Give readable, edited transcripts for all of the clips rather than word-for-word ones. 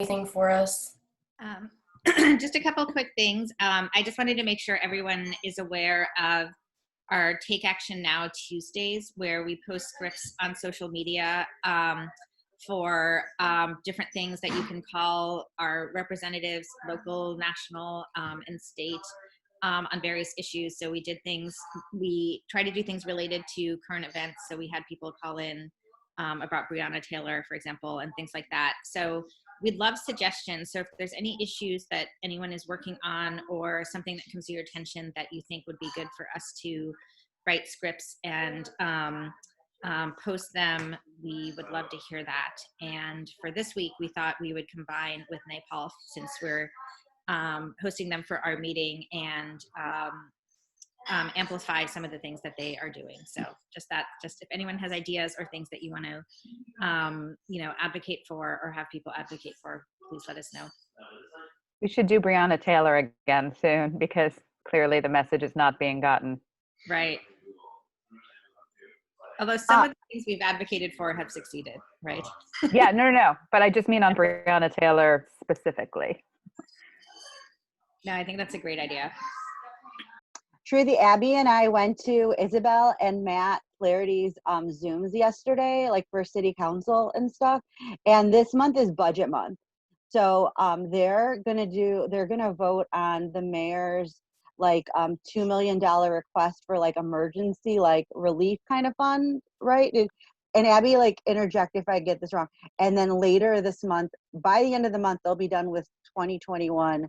anything for us? Just a couple quick things. I just wanted to make sure everyone is aware of our Take Action Now Tuesdays, where we post scripts on social media for different things that you can call our representatives, local, national, and state, on various issues. So we try to do things related to current events. So we had people call in about Breonna Taylor, for example, and things like that. So we'd love suggestions. So if there's any issues that anyone is working on or something that comes to your attention that you think would be good for us to write scripts and post them, we would love to hear that. And for this week, we thought we would combine with NAPAWF, since we're hosting them for our meeting, and amplify some of the things that they are doing. So just if anyone has ideas or things that you want to, advocate for or have people advocate for, please let us know. We should do Breonna Taylor again soon, because clearly the message is not being gotten. Right. Although some of the things we've advocated for have succeeded, right? Yeah, no. But I just mean on Breonna Taylor specifically. No, I think that's a great idea. Trudy, Abby and I went to Isabel and Matt Flaherty's Zooms yesterday, like for city council and stuff. And this month is budget month. So they're gonna vote on the mayor's like $2 million request for like emergency like relief kind of fund, right? And Abby, like, interject if I get this wrong. And then later this month, by the end of the month, they'll be done with 2021,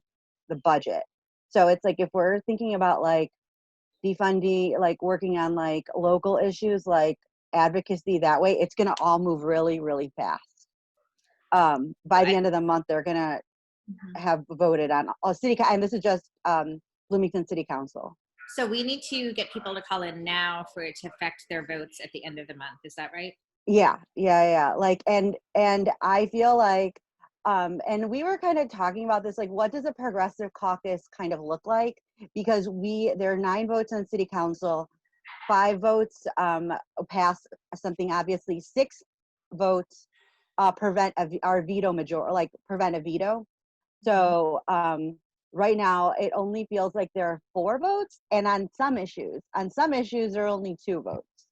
the budget. So it's like, if we're thinking about like defunding, like working on like local issues, like advocacy that way, it's gonna all move really, really fast. By the end of the month, they're gonna have voted on and this is just Bloomington City Council. So we need to get people to call in now for it to affect their votes at the end of the month. Is that right? Yeah. Like, and I feel like, and we were kind of talking about this, like, what does a progressive caucus kind of look like? Because there are 9 votes on city council, 5 votes pass something, obviously 6 votes prevent a veto. So right now it only feels like there are 4 votes, and on some issues there are only 2 votes,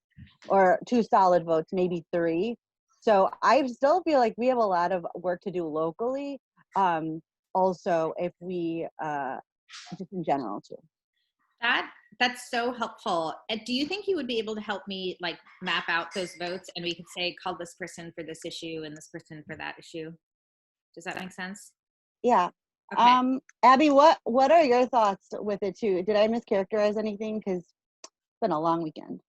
or 2 solid votes, maybe 3. So I still feel like we have a lot of work to do locally. Also, if we just in general too. That's so helpful. Do you think you would be able to help me like map out those votes, and we could say call this person for this issue and this person for that issue? Does that make sense? Yeah. Okay. Abby, what are your thoughts with it too? Did I mischaracterize anything? Because it's been a long weekend.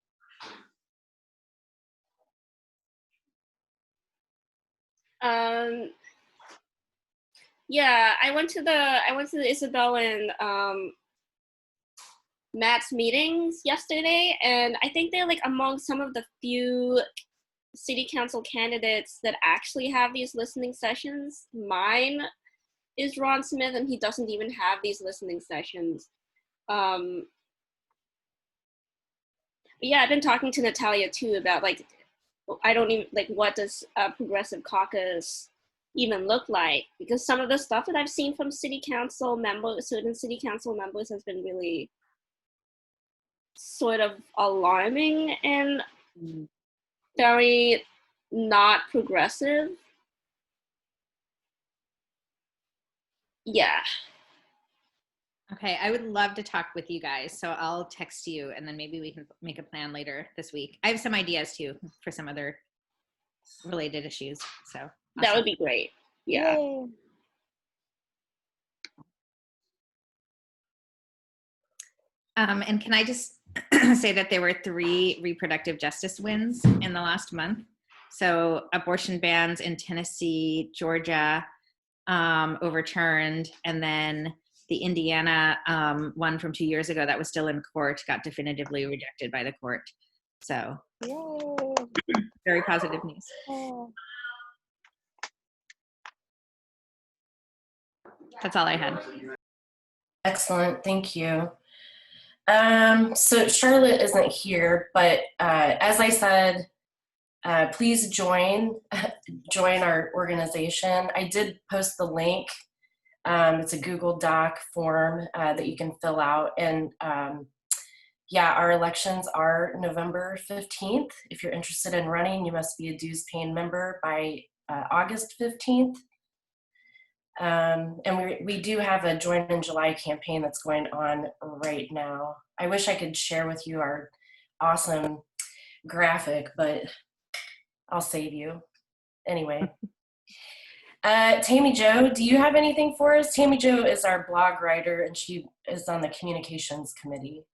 Yeah, I went to the Isabel and Matt's meetings yesterday, and I think they're like among some of the few city council candidates that actually have these listening sessions. Mine is Ron Smith, and he doesn't even have these listening sessions. Yeah, I've been talking to Natalia too about like, I don't even like, what does a progressive caucus even look like? Because some of the stuff that I've seen from city council members, certain city council members, has been really sort of alarming and very not progressive. Yeah. Okay, I would love to talk with you guys. So I'll text you, and then maybe we can make a plan later this week. I have some ideas too for some other related issues. So awesome. That would be great. Yeah. Yay. And can I just say that there were 3 reproductive justice wins in the last month. So abortion bans in Tennessee, Georgia, overturned, and then the Indiana one from 2 years ago that was still in court got definitively rejected by the court. So yay. Very positive news. Oh. That's all I had. Excellent, thank you. So Charlotte isn't here, but as I said please join our organization. I did post the link. It's a Google Doc form that you can fill out. And yeah, our elections are November 15th. If you're interested in running, you must be a dues paying member by August 15th. And we do have a Join in July campaign that's going on right now. I wish I could share with you our awesome graphic, but I'll save you. Anyway. Tammy Jo, do you have anything for us? Tammy Jo is our blog writer, and she is on the communications committee.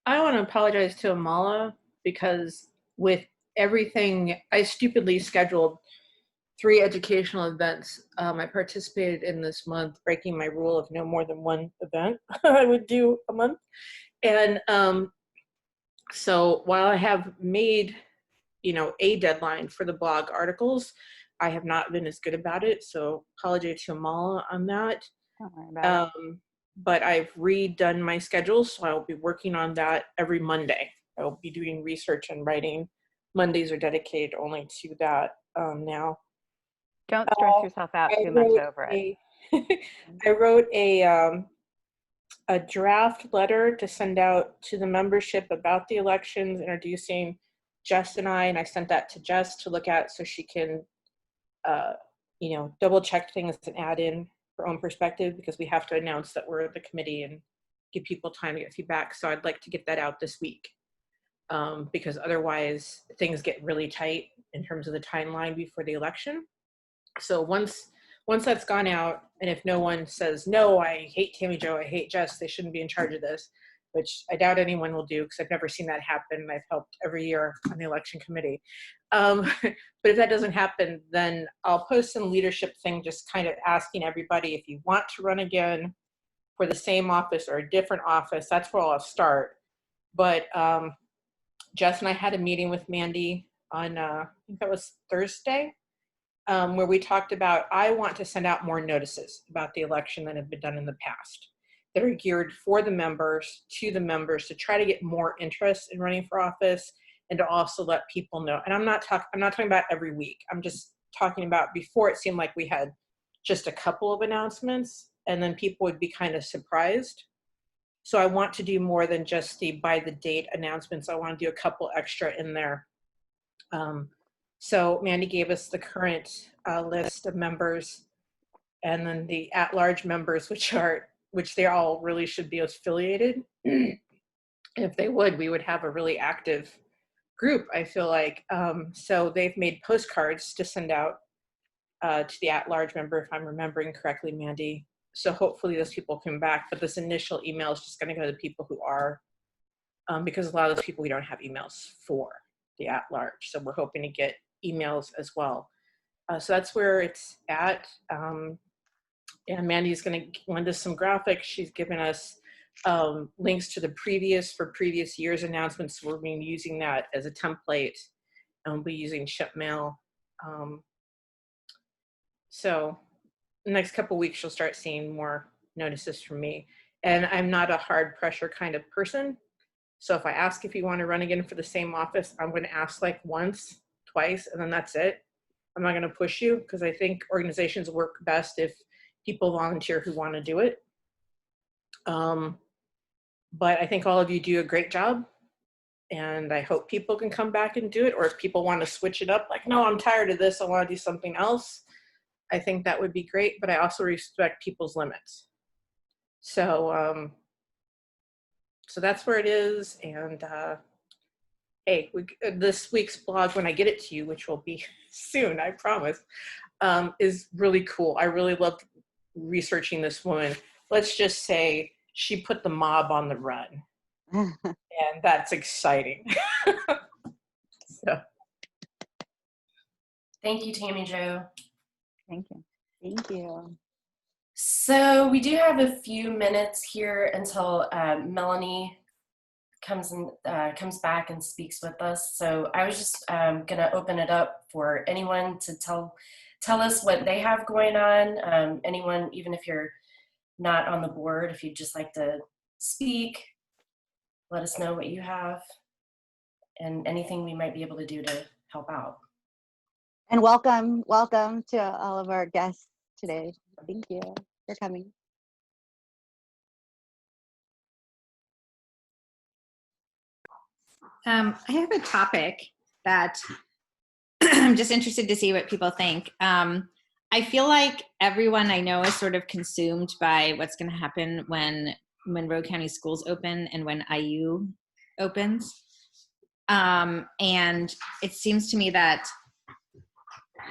I want to apologize to Amala because with everything, I stupidly scheduled 3 educational events. I participated in this month, breaking my rule of no more than 1 event I would do a month. And so while I have made, a deadline for the blog articles, I have not been as good about it. So apology to Amala on that. Don't worry about it. But I've redone my schedule, so I'll be working on that every Monday. I'll be doing research and writing. Mondays are dedicated only to that now. Don't stress yourself out too much over it. I wrote a draft letter to send out to the membership about the elections, introducing Jess and I sent that to Jess to look at so she can, double check things and add in her own perspective, because we have to announce that we're the committee and give people time to get feedback. So I'd like to get that out this week, because otherwise things get really tight in terms of the timeline before the election. So once that's gone out, and if no one says, no, I hate Tammy Jo, I hate Jess, they shouldn't be in charge of this, which I doubt anyone will do because I've never seen that happen. I've helped every year on the election committee. But if that doesn't happen, then I'll post some leadership thing, just kind of asking everybody, if you want to run again for the same office or a different office, that's where I'll start. But Jess and I had a meeting with Mandy on, I think that was Thursday, where we talked about, I want to send out more notices about the election than have been done in the past, that are geared for the members, to the members, to try to get more interest in running for office, and to also let people know. And I'm not talking about every week. I'm just talking about, before it seemed like we had just a couple of announcements and then people would be kind of surprised. So I want to do more than just the by the date announcements. I want to do a couple extra in there. So Mandy gave us the current list of members, and then the at-large members, which they all really should be affiliated. If they would, we would have a really active group, I feel like. So they've made postcards to send out to the at-large member, if I'm remembering correctly, Mandy. So hopefully those people come back, but this initial email is just gonna go to the people who are, because a lot of those people we don't have emails for the at-large. So we're hoping to get emails as well. So that's where it's at. And Mandy's going to lend us some graphics. She's given us links to the previous year's announcements. So we're going to be using that as a template, and we'll be using ShipMail. So the next couple of weeks, you'll start seeing more notices from me. And I'm not a hard pressure kind of person. So if I ask if you want to run again for the same office, I'm going to ask like once, twice, and then that's it. I'm not going to push you, because I think organizations work best if people volunteer who want to do it. But I think all of you do a great job, and I hope people can come back and do it. Or if people want to switch it up, like, no, I'm tired of this, I want to do something else, I think that would be great. But I also respect people's limits. So so that's where it is. And hey, this week's blog, when I get it to you, which will be soon, I promise, is really cool. I really loved researching this woman. Let's just say she put the mob on the run. And that's exciting. So. Thank you, Tammy Jo. Thank you. Thank you. So we do have a few minutes here until Melanie comes back and speaks with us. So I was just gonna open it up for anyone to tell us what they have going on. Anyone, even if you're not on the board, if you'd just like to speak, let us know what you have and anything we might be able to do to help out. And welcome to all of our guests today. Thank you for coming. I have a topic that I'm just interested to see what people think. I feel like everyone I know is sort of consumed by what's going to happen when Monroe County schools open and when IU opens. And it seems to me that,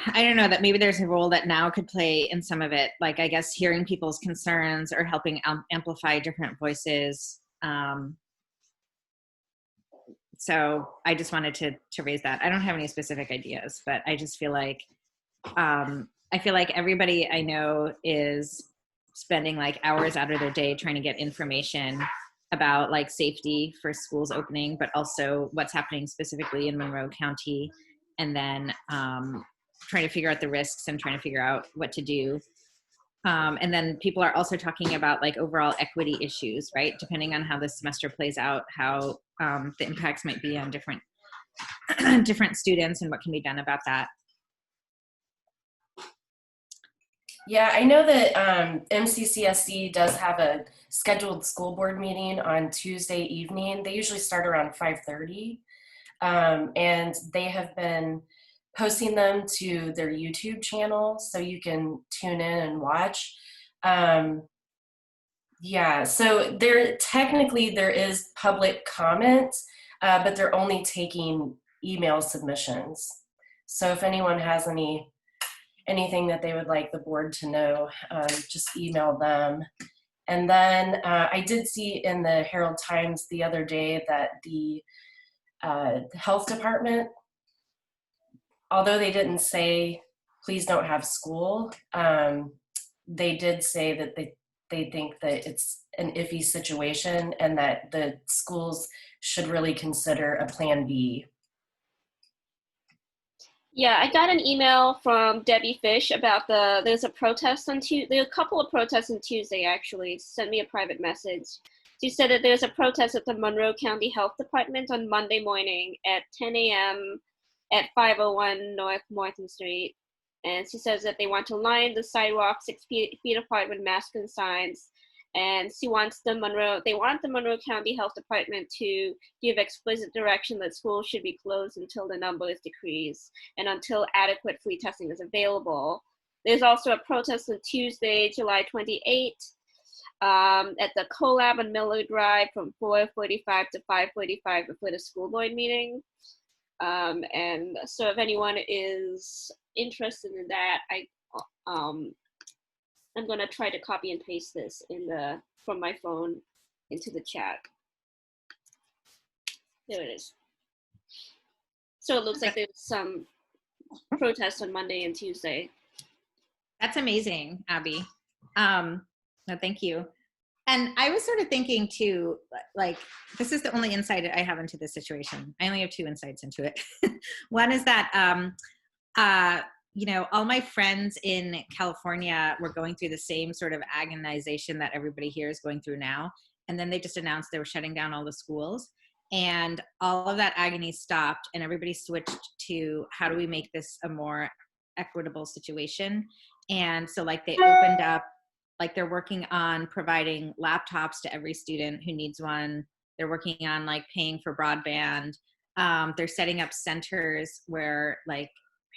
I don't know, that maybe there's a role that now could play in some of it, like I guess hearing people's concerns or helping amplify different voices. So I just wanted to raise that. I don't have any specific ideas, but I just feel like everybody I know is spending like hours out of their day trying to get information about like safety for schools opening, but also what's happening specifically in Monroe County, and then trying to figure out the risks and trying to figure out what to do. And then people are also talking about like overall equity issues, right? Depending on how this semester plays out, how the impacts might be on different different students and what can be done about that. Yeah, I know that MCCSC does have a scheduled school board meeting on Tuesday evening. They usually start around 5:30, and they have been posting them to their YouTube channel, so you can tune in and watch. Yeah, so technically there is public comment, but they're only taking email submissions. So if anyone has anything that they would like the board to know, just email them. And then I did see in the Herald Times the other day that the health department, although they didn't say please don't have school, they did say that they think that it's an iffy situation and that the schools should really consider a plan B. Yeah, I got an email from Debbie Fish about there's a protest on Tuesday. There are a couple of protests on Tuesday, actually. Sent me a private message. She said that there's a protest at the Monroe County Health Department on Monday morning at 10 a.m. at 501 North Morton Street. And she says that they want to line the sidewalk 6 feet apart with masks and signs. And they want the Monroe County Health Department to give explicit direction that schools should be closed until the number is decreased and until adequate free testing is available. There's also a protest on Tuesday, July 28th, at the CoLab on Miller Drive from 4:45 to 5:45 before the school board meeting. And so if anyone is interested in that, I'm gonna try to copy and paste this from my phone into the chat. There it is. So it looks like there's some protests on Monday and Tuesday. That's amazing, Abby. No, thank you. And I was sort of thinking too, like, this is the only insight I have into this situation. I only have 2 insights into it. One is that, all my friends in California were going through the same sort of agonization that everybody here is going through now. And then they just announced they were shutting down all the schools. And all of that agony stopped and everybody switched to how do we make this a more equitable situation. And so like they opened up, like they're working on providing laptops to every student who needs one. They're working on like paying for broadband. They're setting up centers where like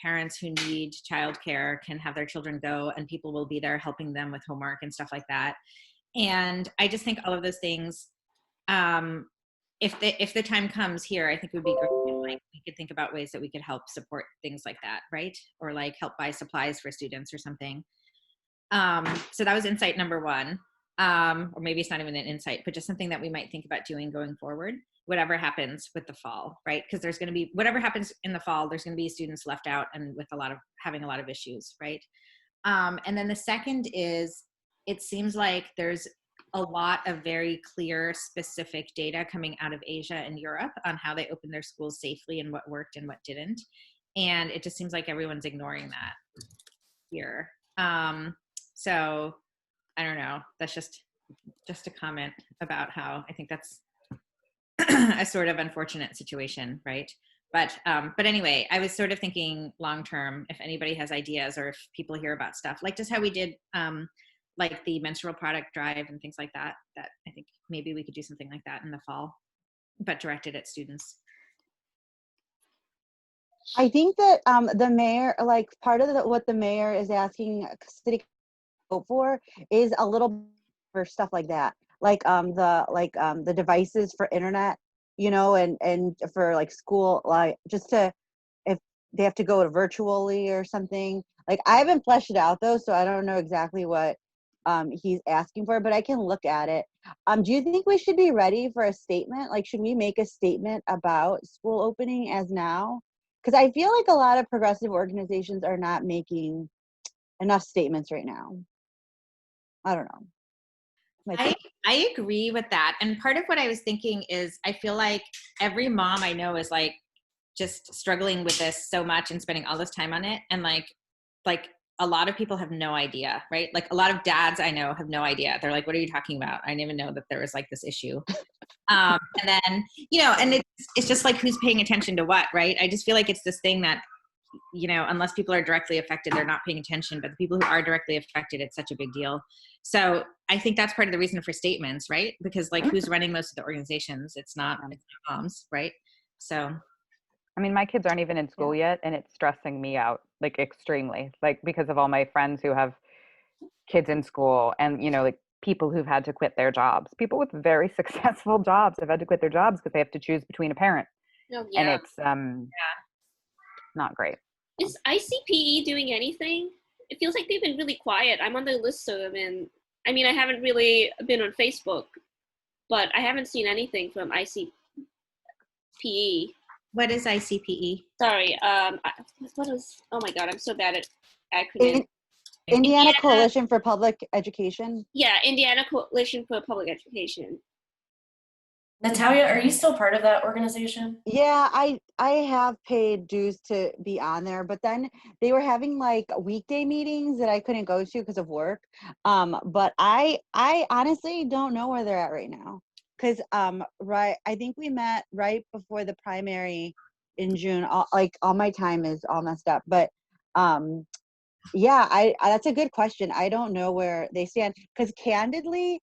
parents who need childcare can have their children go and people will be there helping them with homework and stuff like that. And I just think all of those things, if the time comes here, I think it would be great. Like we could think about ways that we could help support things like that, right? Or like help buy supplies for students or something. So that was insight number 1. Or maybe it's not even an insight, but just something that we might think about doing going forward, whatever happens with the fall, right? Because there's going to be, whatever happens in the fall, there's going to be students left out and with having a lot of issues, right? And then the second is, it seems like there's a lot of very clear, specific data coming out of Asia and Europe on how they opened their schools safely and what worked and what didn't. And it just seems like everyone's ignoring that here. So I don't know, that's just a comment about how I think that's a sort of unfortunate situation, right? But anyway, I was sort of thinking long term, if anybody has ideas or if people hear about stuff, like just how we did like the menstrual product drive and things like that, that I think maybe we could do something like that in the fall, but directed at students. I think that the mayor, like part of what the mayor is asking city council for is a little for stuff like that, like the devices for internet, you know, and for like school, like just to, if they have to go virtually or something. Like I haven't fleshed it out though, so I don't know exactly what he's asking for, but I can look at it. Do you think we should be ready for a statement? Like, should we make a statement about school opening as now? Because I feel like a lot of progressive organizations are not making enough statements right now. I don't know. I agree with that. And part of what I was thinking is I feel like every mom I know is like just struggling with this so much and spending all this time on it. And like a lot of people have no idea, right? Like a lot of dads I know have no idea. They're like, what are you talking about? I didn't even know that there was like this issue. And then, you know, and it's just like who's paying attention to what, right? I just feel like it's this thing that, you know, unless people are directly affected, they're not paying attention. But the people who are directly affected, it's such a big deal. So I think that's part of the reason for statements, right? Because like who's running most of the organizations? It's not moms, right? So. I mean, my kids aren't even in school yet, and it's stressing me out, like extremely, like because of all my friends who have kids in school and, you know, like people who've had to quit their jobs. People with very successful jobs have had to quit their jobs because they have to choose between a parent. Oh, And yeah. it's not great. Is ICPE doing anything? It feels like they've been really quiet. I'm on the listserv, and I mean, I haven't really been on Facebook, but I haven't seen anything from ICPE. What is ICPE? Sorry, what is, oh my God, I'm so bad at acronyms. Indiana Coalition for Public Education. Yeah, Indiana Coalition for Public Education. Natalia, are you still part of that organization? Yeah, I have paid dues to be on there, but then they were having like weekday meetings that I couldn't go to because of work. But I honestly don't know where they're at right now. Because right, I think we met right before the primary in June. All my time is all messed up. But yeah, I that's a good question. I don't know where they stand. Because candidly,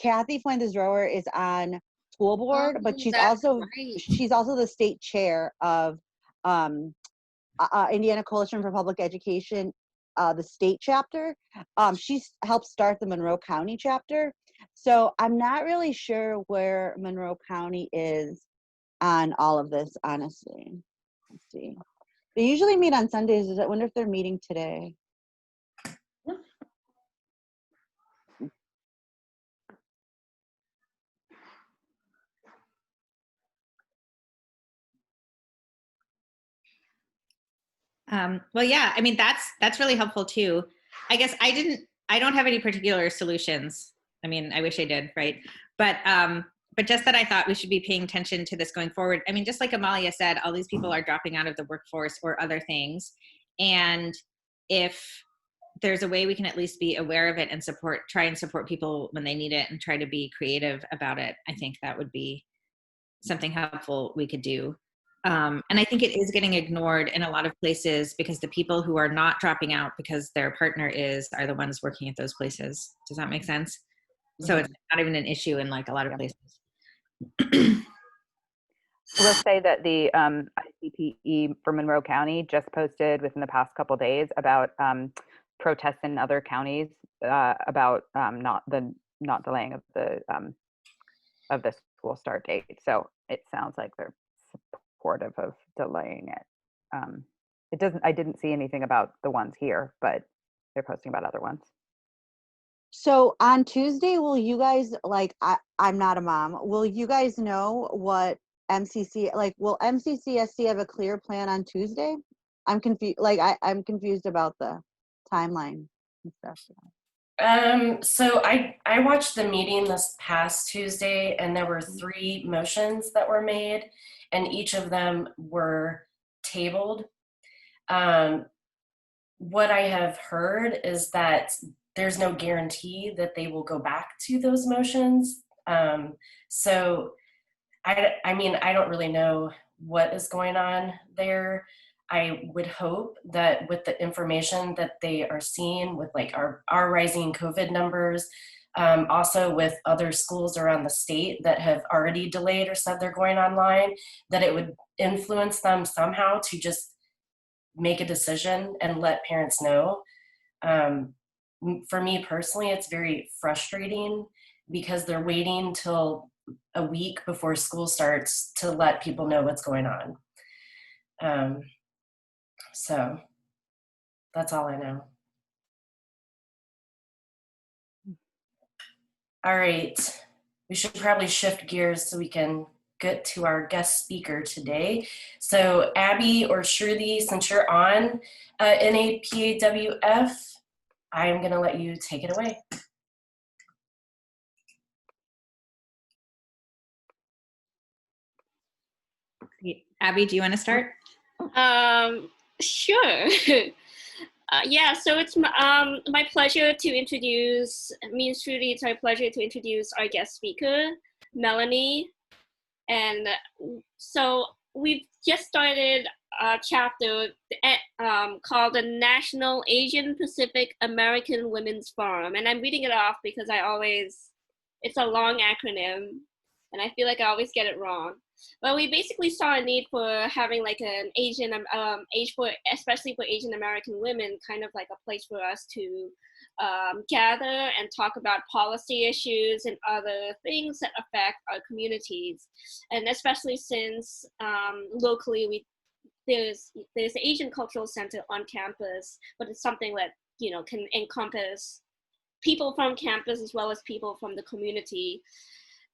Kathy Fuentes-Rower is on school board, but she's also the state chair of Indiana Coalition for Public Education, the state chapter. She's helped start the Monroe County chapter. So I'm not really sure where Monroe County is on all of this, honestly. Let's see. They usually meet on Sundays. I wonder if they're meeting today. Well, yeah, I mean, that's really helpful too. I guess I don't have any particular solutions. I mean, I wish I did, right? But just that I thought we should be paying attention to this going forward. I mean, just like Amalia said, all these people are dropping out of the workforce or other things. And if there's a way we can at least be aware of it and try and support people when they need it and try to be creative about it, I think that would be something helpful we could do. And I think it is getting ignored in a lot of places because the people who are not dropping out because their partner are the ones working at those places. Does that make sense? Mm-hmm. So it's not even an issue in like a lot of places. We'll say that the ICPE for Monroe County just posted within the past couple of days about protests in other counties about not delaying of the school start date. So it sounds like they're supportive of delaying it. I didn't see anything about the ones here, but they're posting about other ones. So on Tuesday, will you guys, like, I'm not a mom, will you guys know what MCC, like, will MCCSC have a clear plan on Tuesday? I'm confused, like, I'm confused about the timeline and stuff. So I watched the meeting this past Tuesday, and there were 3 motions that were made, and each of them were tabled. What I have heard is that there's no guarantee that they will go back to those motions. So I mean, I don't really know what is going on there. I would hope that with the information that they are seeing with like our rising COVID numbers, also with other schools around the state that have already delayed or said they're going online, that it would influence them somehow to just make a decision and let parents know. For me personally, it's very frustrating because they're waiting till a week before school starts to let people know what's going on. So that's all I know. All right, we should probably shift gears so we can get to our guest speaker today. So Abby or Shruti, since you're on NAPAWF, I'm gonna let you take it away. Abby, do you want to start? Sure. Yeah, so it's my pleasure to introduce, Shruti, it's my pleasure to introduce our guest speaker, Melanie. And so we've just started a chapter called the National Asian Pacific American Women's Forum. And I'm reading it off because it's a long acronym, and I feel like I always get it wrong. But we basically saw a need for having like an Asian, especially for Asian American women, kind of like a place for us to gather and talk about policy issues and other things that affect our communities. And especially since locally there's the Asian Cultural Center on campus, but it's something that, you know, can encompass people from campus as well as people from the community,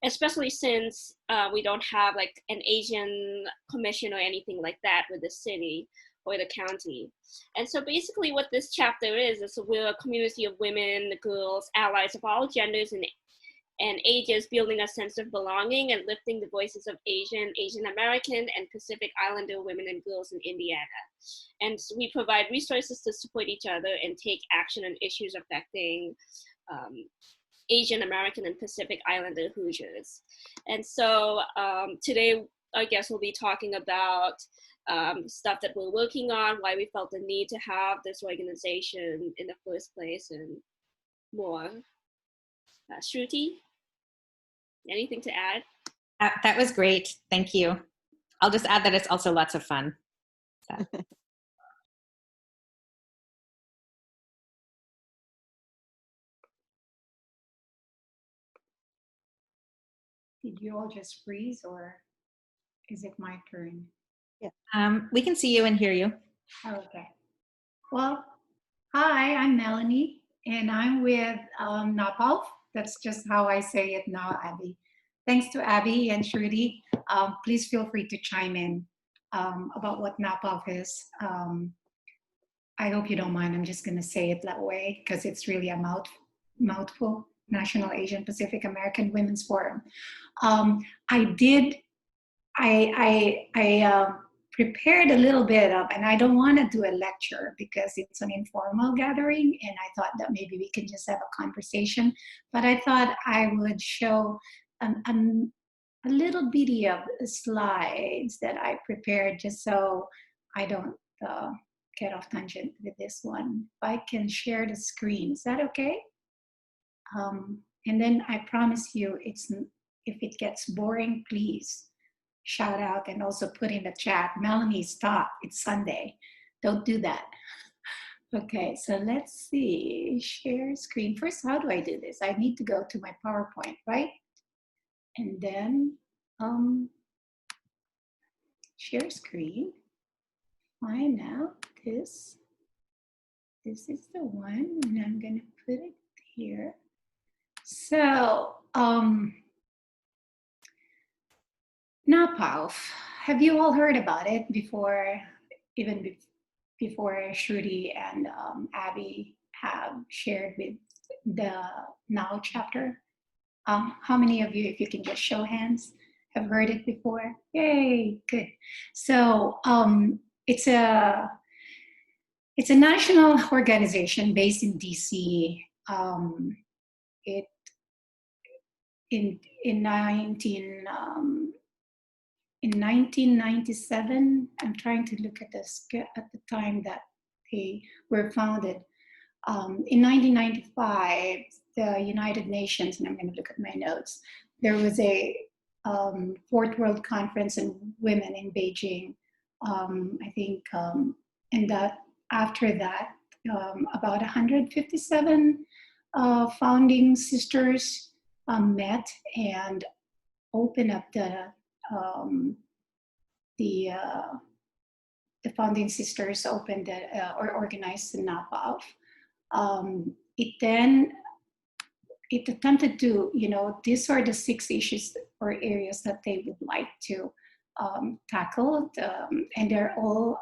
especially since we don't have like an Asian commission or anything like that with the city or the county. And so basically what this chapter is we're a community of women, girls, allies of all genders and ages, building a sense of belonging and lifting the voices of Asian American, and Pacific Islander women and girls in Indiana. And so we provide resources to support each other and take action on issues affecting Asian American and Pacific Islander Hoosiers. And so today, I guess we'll be talking about stuff that we're working on, why we felt the need to have this organization in the first place, and more. Shruti, anything to add? That was great. Thank you. I'll just add that it's also lots of fun. So. Did you all just freeze, or is it my turn? Yeah. We can see you and hear you. Oh, okay. Well, hi, I'm Melanie, and I'm with NAPAWF. That's just how I say it now, Abby. Thanks to Abby and Shruti. Please feel free to chime in about what NAPAWF is. I hope you don't mind. I'm just going to say it that way because it's really a mouthful. National Asian Pacific American Women's Forum. I prepared a little bit of, and I don't want to do a lecture because it's an informal gathering, and I thought that maybe we can just have a conversation, but I thought I would show a little bitty of slides that I prepared just so I don't get off tangent with this one. If I can share the screen, is that okay? And then I promise you, if it gets boring, please shout out and also put in the chat, Melanie, stop, it's Sunday. Don't do that. Okay, so let's see, share screen. First, how do I do this? I need to go to my PowerPoint, right? And then share screen. Find out this. This is the one, and I'm gonna put it here. So, NAPAWF, have you all heard about it before, even before Shruti and Abby have shared with the NOW chapter? How many of you, if you can just show hands, have heard it before? Yay, good. So it's a national organization based in DC. In in 1997, I'm trying to look at this at the time that they were founded. In 1995, the United Nations, and I'm going to look at my notes, there was a Fourth World Conference on Women in Beijing. I think, and that after that, about 157 founding sisters met and opened up the founding sisters opened or organized the NAPAWF. It attempted to, these are the 6 issues or areas that they would like to tackle, and they're all,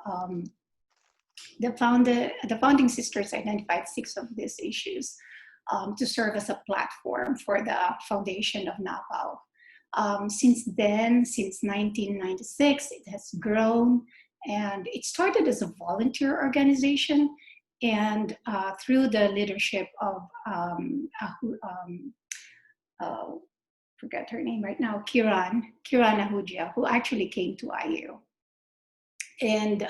the founding sisters identified 6 of these issues to serve as a platform for the foundation of NAPAWF. Since then, since 1996, it has grown, and it started as a volunteer organization, and through the leadership of forget her name right now, Kiran Ahuja, who actually came to IU. And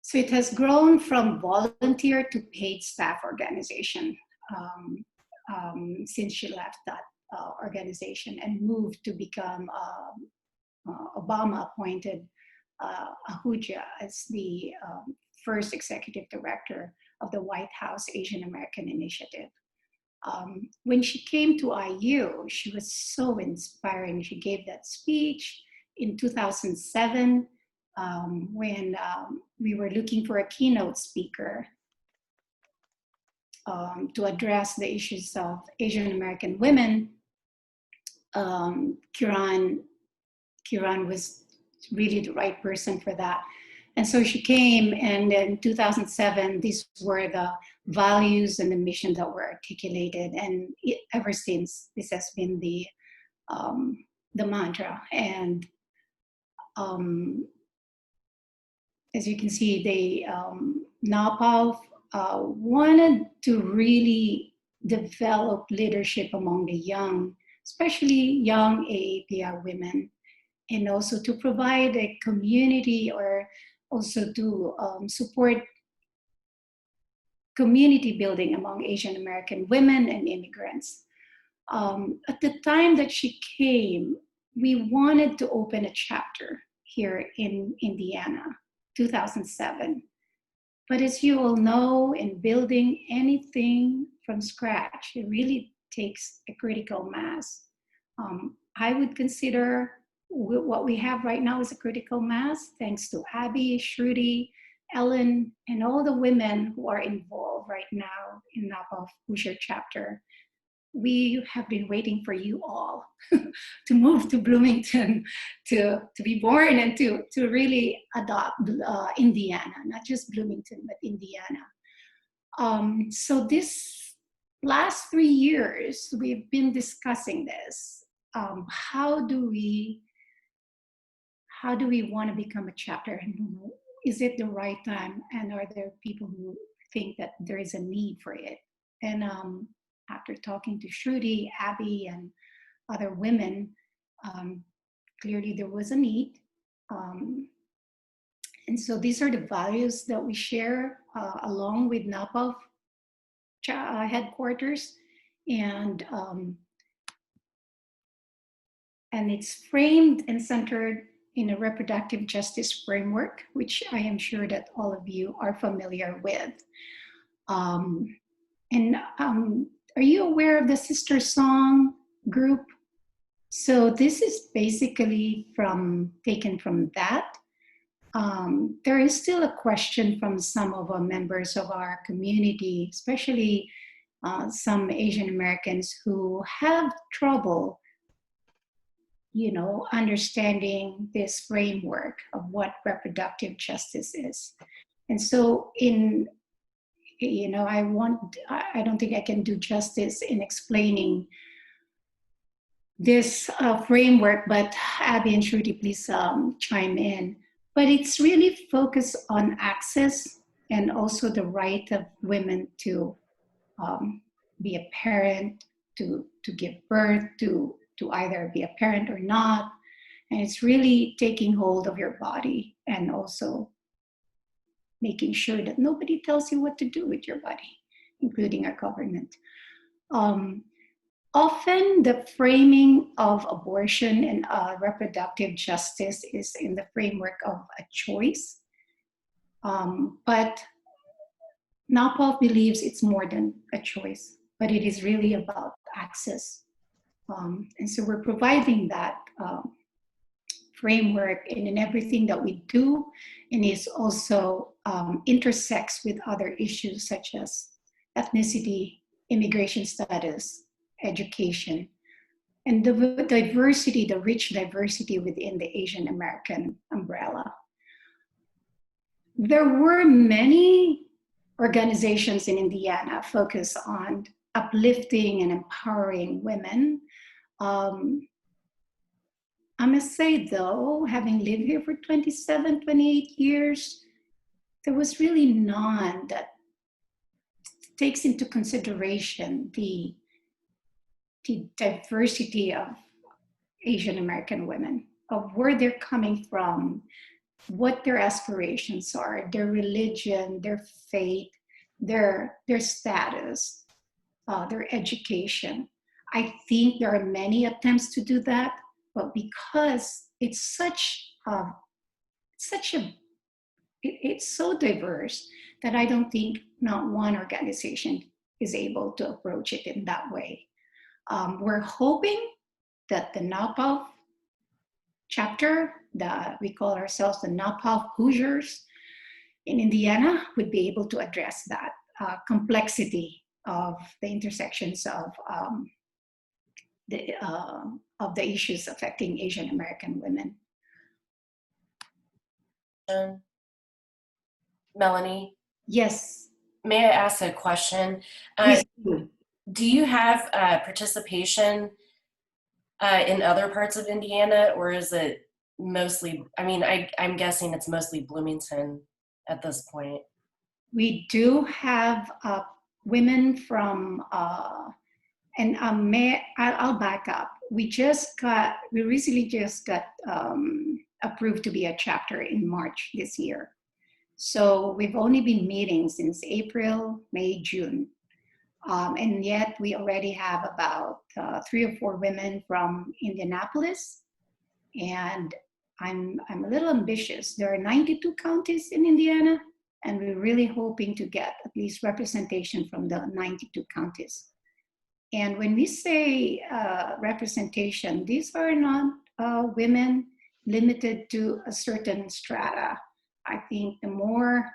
so it has grown from volunteer to paid staff organization since she left that organization and moved to become Obama appointed Ahuja as the first executive director of the White House Asian American Initiative. When she came to IU, she was so inspiring. She gave that speech in 2007 when we were looking for a keynote speaker to address the issues of Asian American women. Kiran was really the right person for that. And so she came, and in 2007, these were the values and the mission that were articulated. And ever since, this has been the mantra. And as you can see, they NAPAWF wanted to really develop leadership among the young, especially young AAPI women, and also to provide a community, or also to support community building among Asian American women and immigrants. At the time that she came, we wanted to open a chapter here in Indiana, 2007. But as you all know, in building anything from scratch, it really takes a critical mass. I would consider what we have right now is a critical mass, thanks to Abby, Shruti, Ellen, and all the women who are involved right now in NAPAWF Hoosier chapter. We have been waiting for you all to move to Bloomington, to be born and to really adopt Indiana, not just Bloomington, but Indiana. So this last 3 years, we've been discussing this. How do we want to become a chapter? And is it the right time? And are there people who think that there is a need for it? And after talking to Shruti, Abby, and other women, clearly there was a need. And so these are the values that we share along with NAPAWF headquarters. And it's framed and centered in a reproductive justice framework, which I am sure that all of you are familiar with. Are you aware of the Sister Song group? So this is basically taken from that. There is still a question from some of our members of our community, especially some Asian Americans who have trouble, understanding this framework of what reproductive justice is. And so I don't think I can do justice in explaining this framework, but Abby and Shruti, please chime in. But it's really focused on access and also the right of women to be a parent, to give birth, to either be a parent or not, And it's really taking hold of your body and also making sure that nobody tells you what to do with your body, including our government. Often the framing of abortion and reproductive justice is in the framework of a choice. But NAPAWF believes it's more than a choice, but it is really about access. And so we're providing that framework in everything that we do, and is also intersects with other issues such as ethnicity, immigration status, education, and the diversity, the rich diversity within the Asian American umbrella. There were many organizations in Indiana focused on uplifting and empowering women. I must say though, having lived here for 27, 28 years, there was really none that takes into consideration the diversity of Asian American women, of where they're coming from, what their aspirations are, their religion, their faith, their status, their education. I think there are many attempts to do that, but because it's it's so diverse that I don't think not one organization is able to approach it in that way. We're hoping that the NAPAWF chapter, that we call ourselves the NAPAWF Hoosiers in Indiana, would be able to address that complexity of the intersections of the issues affecting Asian American women. Melanie, Yes. may I ask a question? Please. Do you have participation in other parts of Indiana, or is it mostly, I mean, I'm guessing it's mostly Bloomington at this point. We do have women from, and I'll back up. We recently just got approved to be a chapter in March this year. So we've only been meeting since April, May, June. And yet we already have about 3 or 4 women from Indianapolis. And I'm a little ambitious. There are 92 counties in Indiana, and we're really hoping to get at least representation from the 92 counties. And when we say representation, these are not women limited to a certain strata. I think the more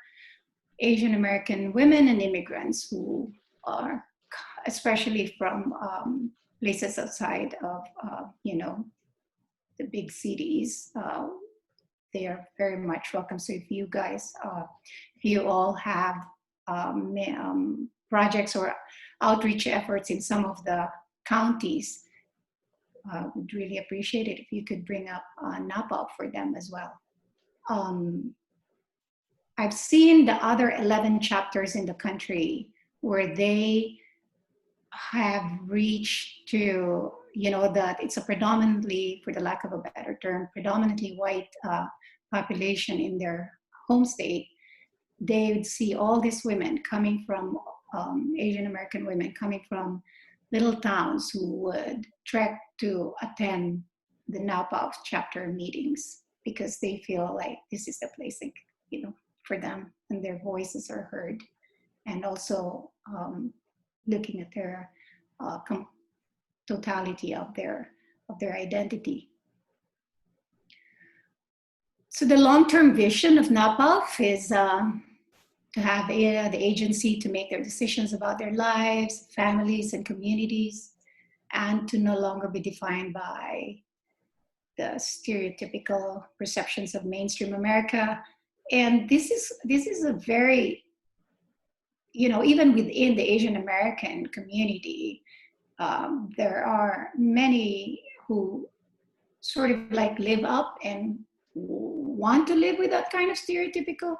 Asian American women and immigrants who are, especially from places outside of, the big cities, they are very much welcome. So if you guys, if you all have projects or outreach efforts in some of the counties, would really appreciate it if you could bring up NAPAWF for them as well. I've seen the other 11 chapters in the country where they have reached to, that it's a predominantly, for the lack of a better term, predominantly white population in their home state. They would see all these women coming from, Asian American women coming from little towns who would trek to attend the NAPAWF chapter meetings because they feel like this is the place, for them, and their voices are heard. And also looking at their totality of their identity. So the long-term vision of NAPAWF is to have the agency to make their decisions about their lives, families, and communities, and to no longer be defined by the stereotypical perceptions of mainstream America. And this is a very, even within the Asian American community, there are many who sort of like live up and want to live with that kind of stereotypical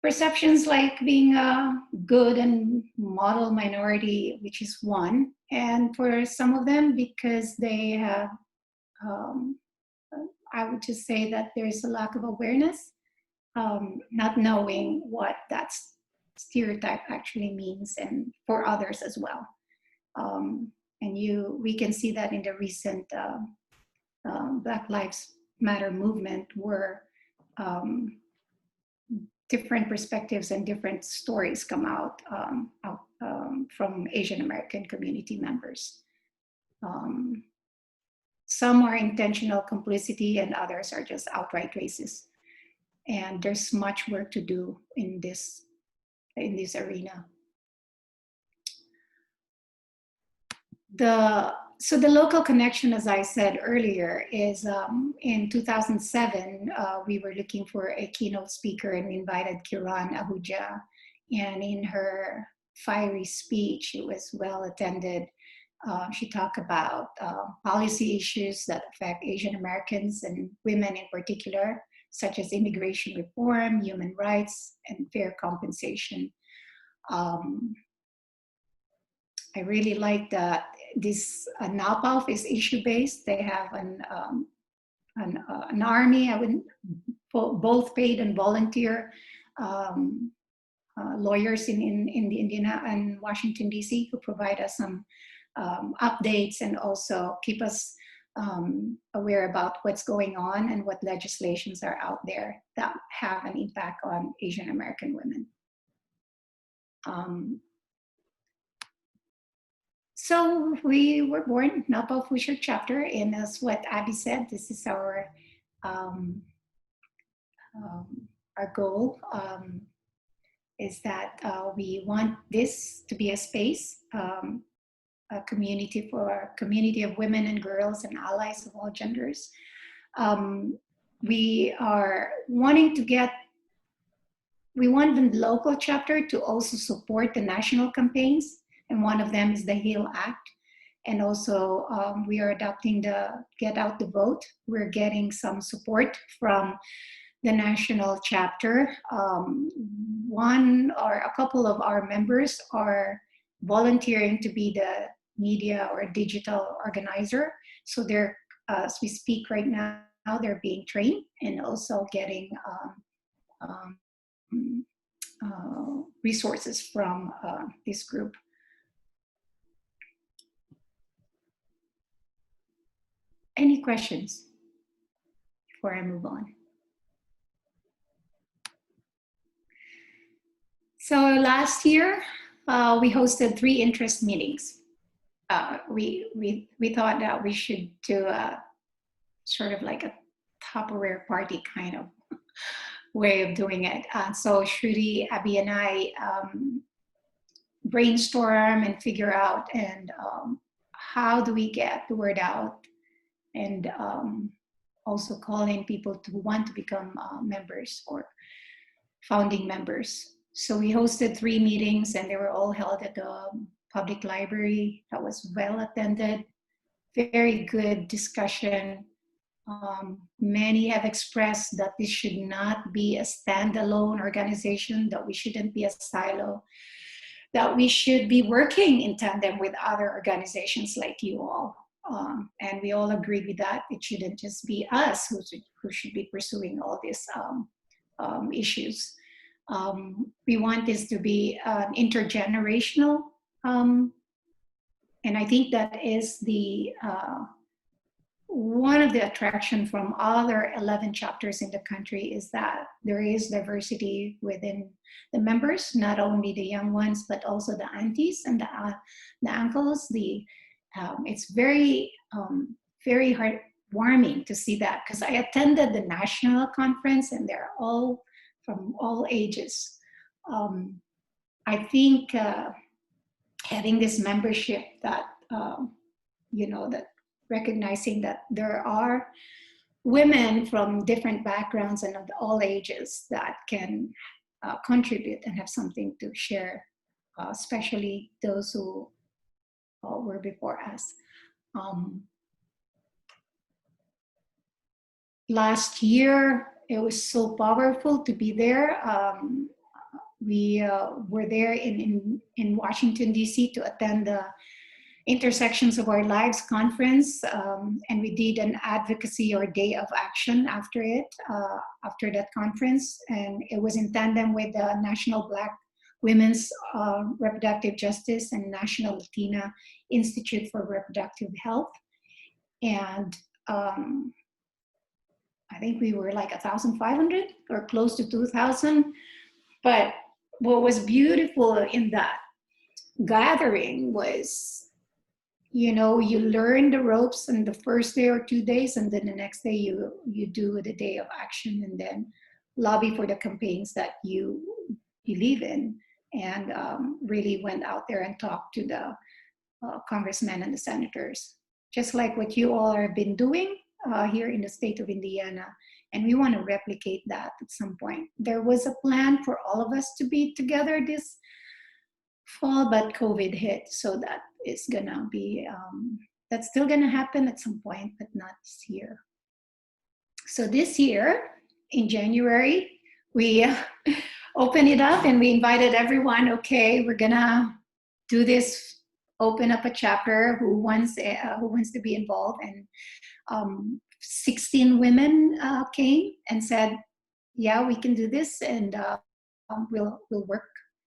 perceptions, like being a good and model minority, which is one. And for some of them, because they have I would just say that there's a lack of awareness, not knowing what that stereotype actually means, and for others as well. And we can see that in the recent Black Lives Matter movement, where different perspectives and different stories come out, from Asian American community members. Some are intentional complicity and others are just outright racist. And there's much work to do in this arena. So the local connection, as I said earlier, is in 2007, we were looking for a keynote speaker, and we invited Kiran Ahuja. And in her fiery speech, it was well attended. She talked about policy issues that affect Asian Americans and women in particular, such as immigration reform, human rights, and fair compensation. I really like that this NAPAWF is issue-based. They have an army, both paid and volunteer lawyers in the Indiana and Washington, D.C., who provide us some updates and also keep us aware about what's going on and what legislations are out there that have an impact on Asian American women. So we were born NAPAWF Hoosier chapter, and as what Abby said, this is our goal, is that we want this to be a space, a community of women and girls and allies of all genders. We are wanting to we want the local chapter to also support the national campaigns, and one of them is the HEAL Act. And also we are adopting the Get Out the Vote. We're getting some support from the national chapter. One or a couple of our members are volunteering to be the media or digital organizer. So they're, as we speak right now, they're being trained and also getting resources from this group. Any questions before I move on? So last year, we hosted 3 interest meetings. We thought that we should do a sort of like a Tupperware party kind of way of doing it. So Shruti, Abby, and I brainstorm and figure out and how do we get the word out, and also calling people who want to become members or founding members. So we hosted 3 meetings, and they were all held at the public library. That was well attended, very good discussion. Many have expressed that this should not be a standalone organization, that we shouldn't be a silo, that we should be working in tandem with other organizations like you all. And we all agreed with that. It shouldn't just be us who should be pursuing all these issues. We want this to be intergenerational. And I think that is the one of the attractions from other 11 chapters in the country, is that there is diversity within the members, not only the young ones, but also the aunties and the uncles. It's very, very heartwarming to see that, because I attended the national conference and they're all from all ages. I think having this membership that, that recognizing that there are women from different backgrounds and of all ages that can contribute and have something to share, especially those who were before us. Last year, it was so powerful to be there. We were there in Washington, D.C. to attend the Intersections of Our Lives conference, and we did an advocacy or day of action after it, after that conference, and it was in tandem with the National Black Women's Reproductive Justice and National Latina Institute for Reproductive Health. And I think we were like 1,500 or close to 2,000. But what was beautiful in that gathering was, you know, you learn the ropes in the first day or 2 days, and then the next day you do the day of action, and then lobby for the campaigns that you believe in, and really went out there and talked to the congressmen and the senators, just like what you all have been doing here in the state of Indiana. And we want to replicate that at some point. There was a plan for all of us to be together this fall, but COVID hit, so that is gonna be, that's still gonna happen at some point, but not this year. So this year, in January, we opened it up and we invited everyone. Okay, we're gonna do this, open up a chapter, who wants to be involved. And 16 women came and said, yeah, we can do this, and we'll work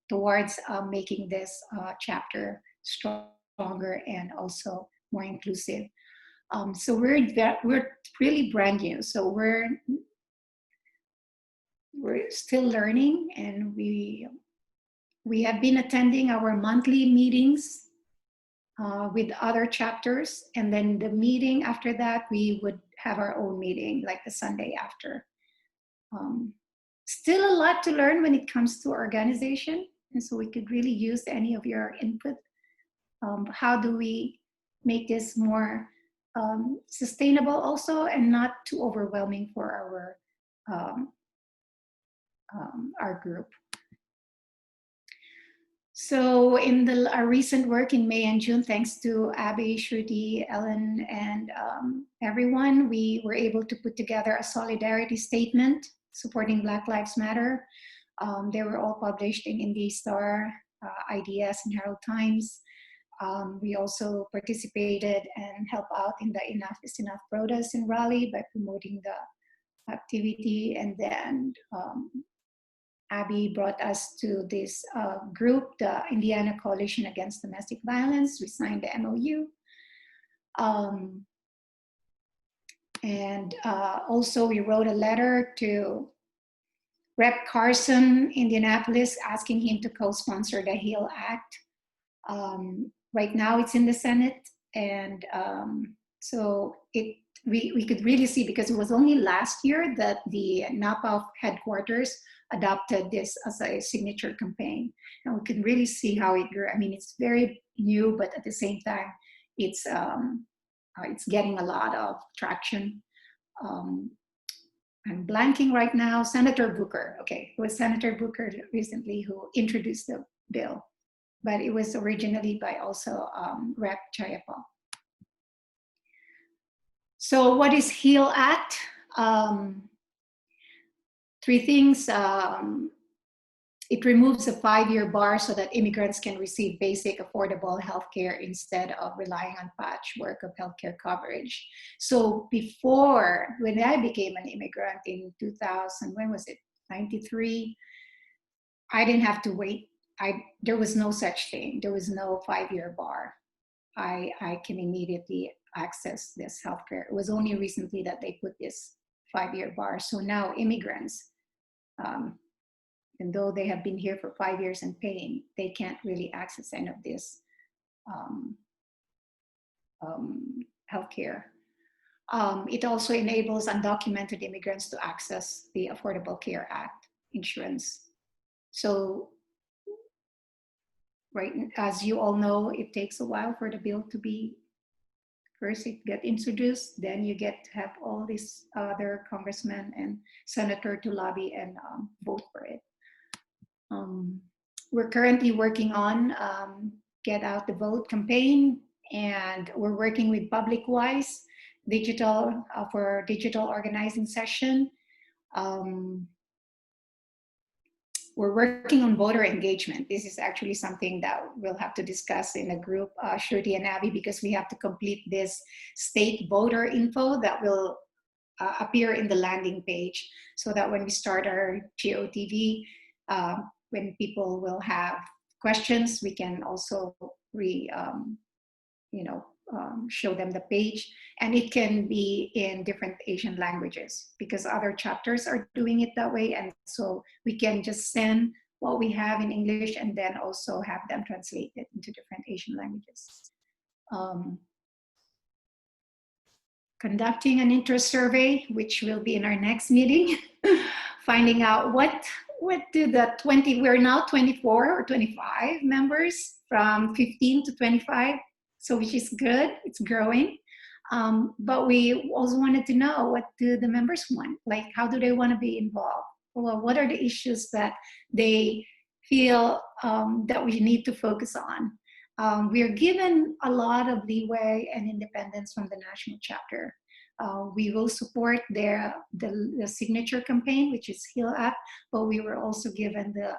towards making this chapter stronger and also more inclusive. So we're really brand new. So we're still learning, and we have been attending our monthly meetings with other chapters, and then the meeting after that, we would have our own meeting, like the Sunday after. Still a lot to learn when it comes to organization, and so we could really use any of your input. How do we make this more sustainable also, and not too overwhelming for our group? So in our recent work in May and June, thanks to Abby, Shruti, Ellen, and everyone, we were able to put together a solidarity statement supporting Black Lives Matter. They were all published in IndyStar, IDS, and Herald Times. We also participated and helped out in the Enough is Enough protest in Raleigh by promoting the activity. And then Abby brought us to this group, the Indiana Coalition Against Domestic Violence. We signed the MOU. And also we wrote a letter to Rep. Carson, Indianapolis, asking him to co-sponsor the HEAL Act. Right now it's in the Senate, and so we could really see, because it was only last year that the NAPAWF headquarters adopted this as a signature campaign, and we can really see how it grew. I mean, it's very new, but at the same time, it's getting a lot of traction. I'm blanking right now. Senator Booker. Okay, it was Senator Booker recently who introduced the bill, but it was originally by also Rep. Chayapal. So what is HEAL Act? 3 things. It removes a 5-year bar so that immigrants can receive basic affordable healthcare instead of relying on patchwork of healthcare coverage. So before, when I became an immigrant in 2000, when was it? 93, I didn't have to wait. There was no such thing. There was no 5-year bar. I can immediately access this healthcare. It was only recently that they put this 5-year bar. So now immigrants, even though they have been here for 5 years and paying, they can't really access any of this healthcare. It also enables undocumented immigrants to access the Affordable Care Act insurance. So, right, as you all know, it takes a while for the bill to be, first it get introduced, then you get to have all these other congressmen and senator to lobby and vote for it. We're currently working on Get Out the Vote campaign, and we're working with PublicWise digital for digital organizing session. we're working on voter engagement. This is actually something that we'll have to discuss in a group, Shruti and Abby, because we have to complete this state voter info that will appear in the landing page, so that when we start our GOTV, when people will have questions, we can also show them the page, and it can be in different Asian languages because other chapters are doing it that way. And so we can just send what we have in English and then also have them translate it into different Asian languages. Conducting an interest survey, which will be in our next meeting, finding out what do the 20, we're now 24 or 25 members from 15 to 25. So which is good, it's growing. But we also wanted to know, what do the members want? Like, how do they want to be involved? Well, what are the issues that they feel that we need to focus on? We are given a lot of leeway and independence from the national chapter. We will support the signature campaign, which is Heal Up, but we were also given the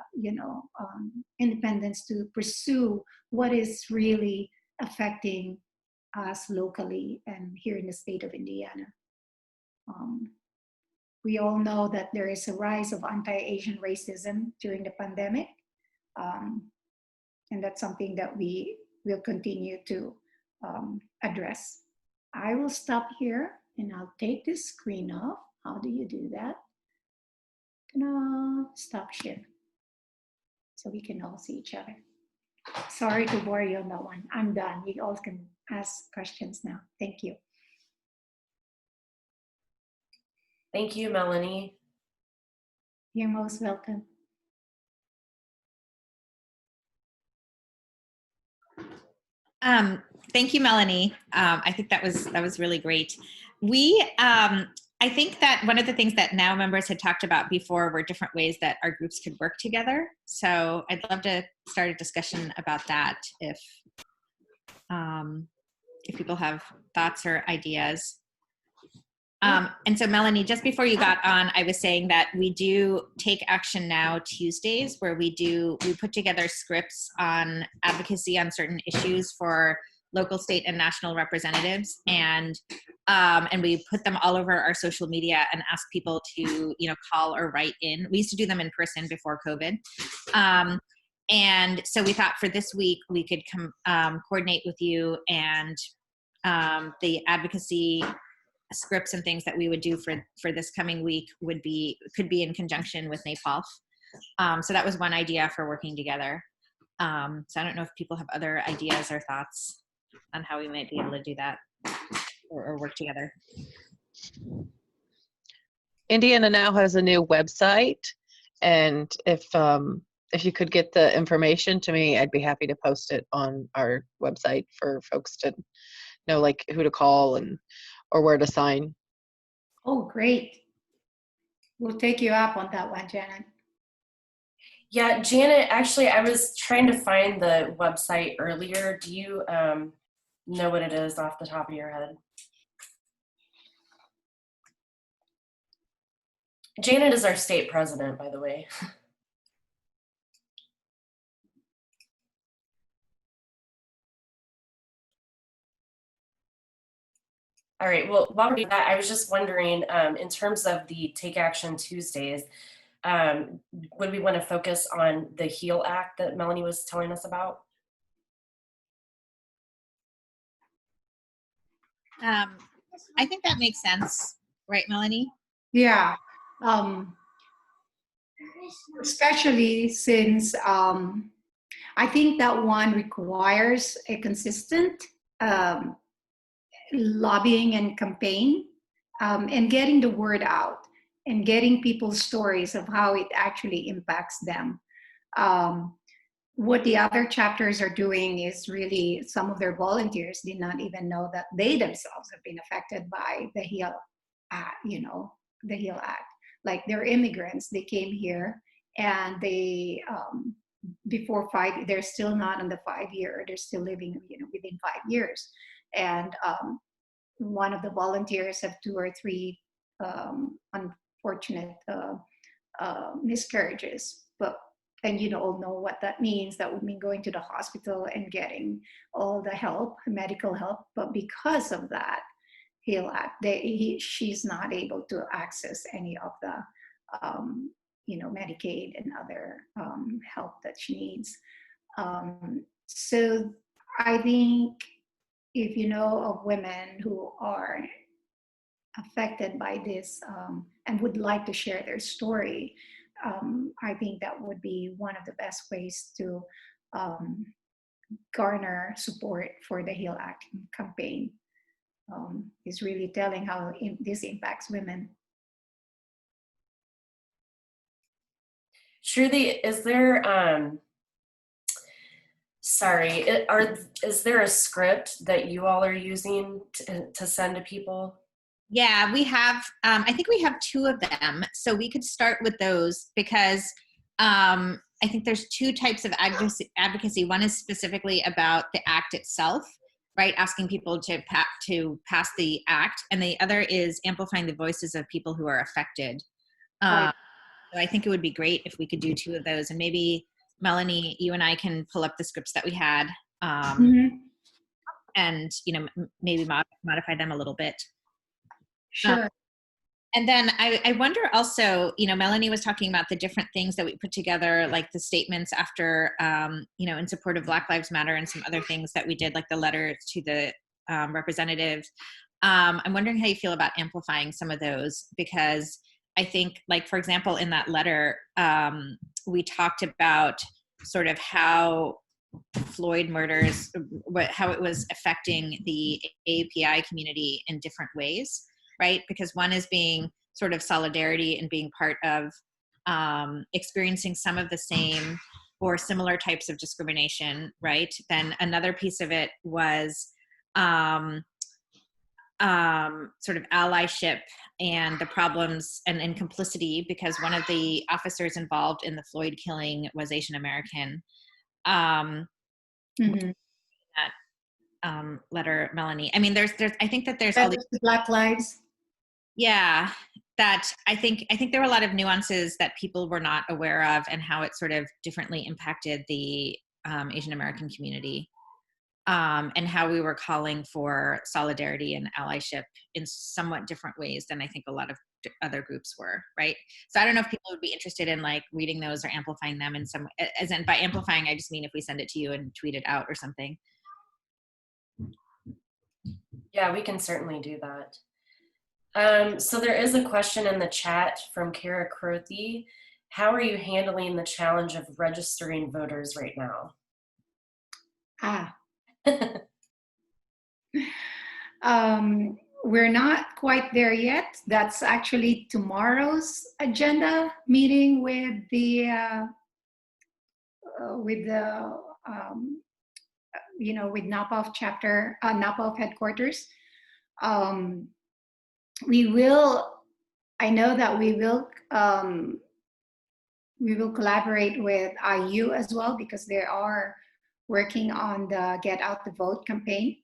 independence to pursue what is really affecting us locally and here in the state of Indiana. We all know that there is a rise of anti-Asian racism during the pandemic. And that's something that we will continue to address. I will stop here and I'll take this screen off. How do you do that? Stop share so we can all see each other. Sorry to bore you on that one. I'm done. You all can ask questions now. Thank you. Thank you, Melanie. You're most welcome. Thank you, Melanie. I think that was really great. I think that one of the things that NOW members had talked about before were different ways that our groups could work together. So I'd love to start a discussion about that if people have thoughts or ideas. And so Melanie, just before you got on, I was saying that we do Take Action Now Tuesdays, where we put together scripts on advocacy on certain issues for local, state, and national representatives, and we put them all over our social media and ask people to call or write in. We used to do them in person before COVID, and so we thought for this week we could coordinate with you, and the advocacy scripts and things that we would do for this coming week could be in conjunction with NAPAWF. So that was one idea for working together. So I don't know if people have other ideas or thoughts on how we might be able to do that or work together. Indiana Now has a new website, and if you could get the information to me, I'd be happy to post it on our website for folks to know, like, who to call or where to sign. Oh, great. We'll take you up on that one, Janet. Yeah, Janet, actually, I was trying to find the website earlier. Do you know what it is off the top of your head? Janet is our state president, by the way. All right, well, while we're doing that, I was just wondering, in terms of the Take Action Tuesdays, would we want to focus on the HEAL Act that Melanie was telling us about? I think that makes sense, right, Melanie? Yeah, especially since I think that one requires a consistent lobbying and campaign, and getting the word out and getting people's stories of how it actually impacts them. What the other chapters are doing is really, some of their volunteers did not even know that they themselves have been affected by the HEAL Act, the HEAL Act. Like, they're immigrants, they came here and they, they're still not on the 5-year, they're still living, within 5 years. And one of the volunteers have 2 or 3 unfortunate miscarriages, but and you all know what that means. That would mean going to the hospital and getting all the help, medical help. But because of that, she's not able to access any of the, Medicaid and other help that she needs. So I think if you know of women who are affected by this and would like to share their story, I think that would be one of the best ways to garner support for the Heal Act campaign. Is really telling how this impacts women. Shruti, is there is there a script that you all are using to send to people? Yeah, we have, I think we have 2 of them. So we could start with those because I think there's 2 types of advocacy. One is specifically about the act itself, right? Asking people to pass the act. And the other is amplifying the voices of people who are affected. Right. So I think it would be great if we could do 2 of those. And maybe, Melanie, you and I can pull up the scripts that we had and, maybe modify them a little bit. Sure. And then I wonder also, Melanie was talking about the different things that we put together, like the statements after, in support of Black Lives Matter and some other things that we did, like the letter to the representatives. I'm wondering how you feel about amplifying some of those, because I think, like, for example, in that letter, we talked about sort of how Floyd murders, how it was affecting the API community in different ways. Right? Because one is being sort of solidarity and being part of experiencing some of the same or similar types of discrimination, right? Then another piece of it was sort of allyship and the problems and complicity, because one of the officers involved in the Floyd killing was Asian American. That letter, Melanie. I mean, there's I think that there's all these Black Lives. Yeah, that I think there were a lot of nuances that people were not aware of, and how it sort of differently impacted the Asian American community, and how we were calling for solidarity and allyship in somewhat different ways than I think a lot of other groups were, right? So I don't know if people would be interested in like reading those or amplifying them in some, as in by amplifying, I just mean if we send it to you and tweet it out or something. Yeah, we can certainly do that. So there is a question in the chat from Kara Crothy. How are you handling the challenge of registering voters right now? We're not quite there yet. That's actually tomorrow's agenda meeting with the with NAPAWF chapter, NAPAWF headquarters. I know that we will collaborate with IU as well, because they are working on the Get Out the Vote campaign.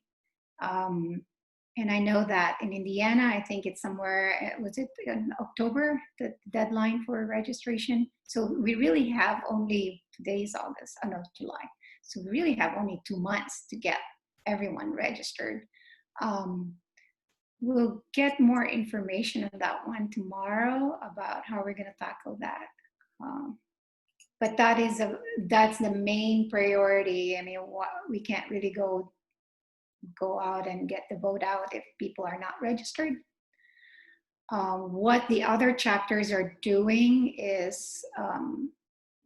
And I know that in Indiana, I think it's somewhere, was it in October, the deadline for registration? So we really have only, today's August, no, July. So we really have only 2 months to get everyone registered. We'll get more information on that one tomorrow about how we're going to tackle that. But that's the main priority. I mean, we can't really go out and get the vote out if people are not registered. What the other chapters are doing is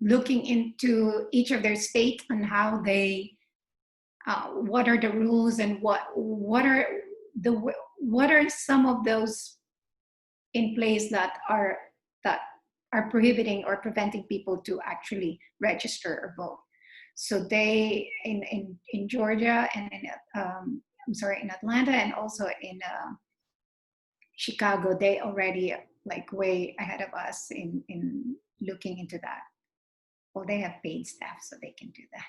looking into each of their states and how they, what are the rules and what are some of those in place that are prohibiting or preventing people to actually register or vote. So they in Georgia and in Atlanta and also in Chicago, they already like way ahead of us in looking into that. Well, they have paid staff, so they can do that.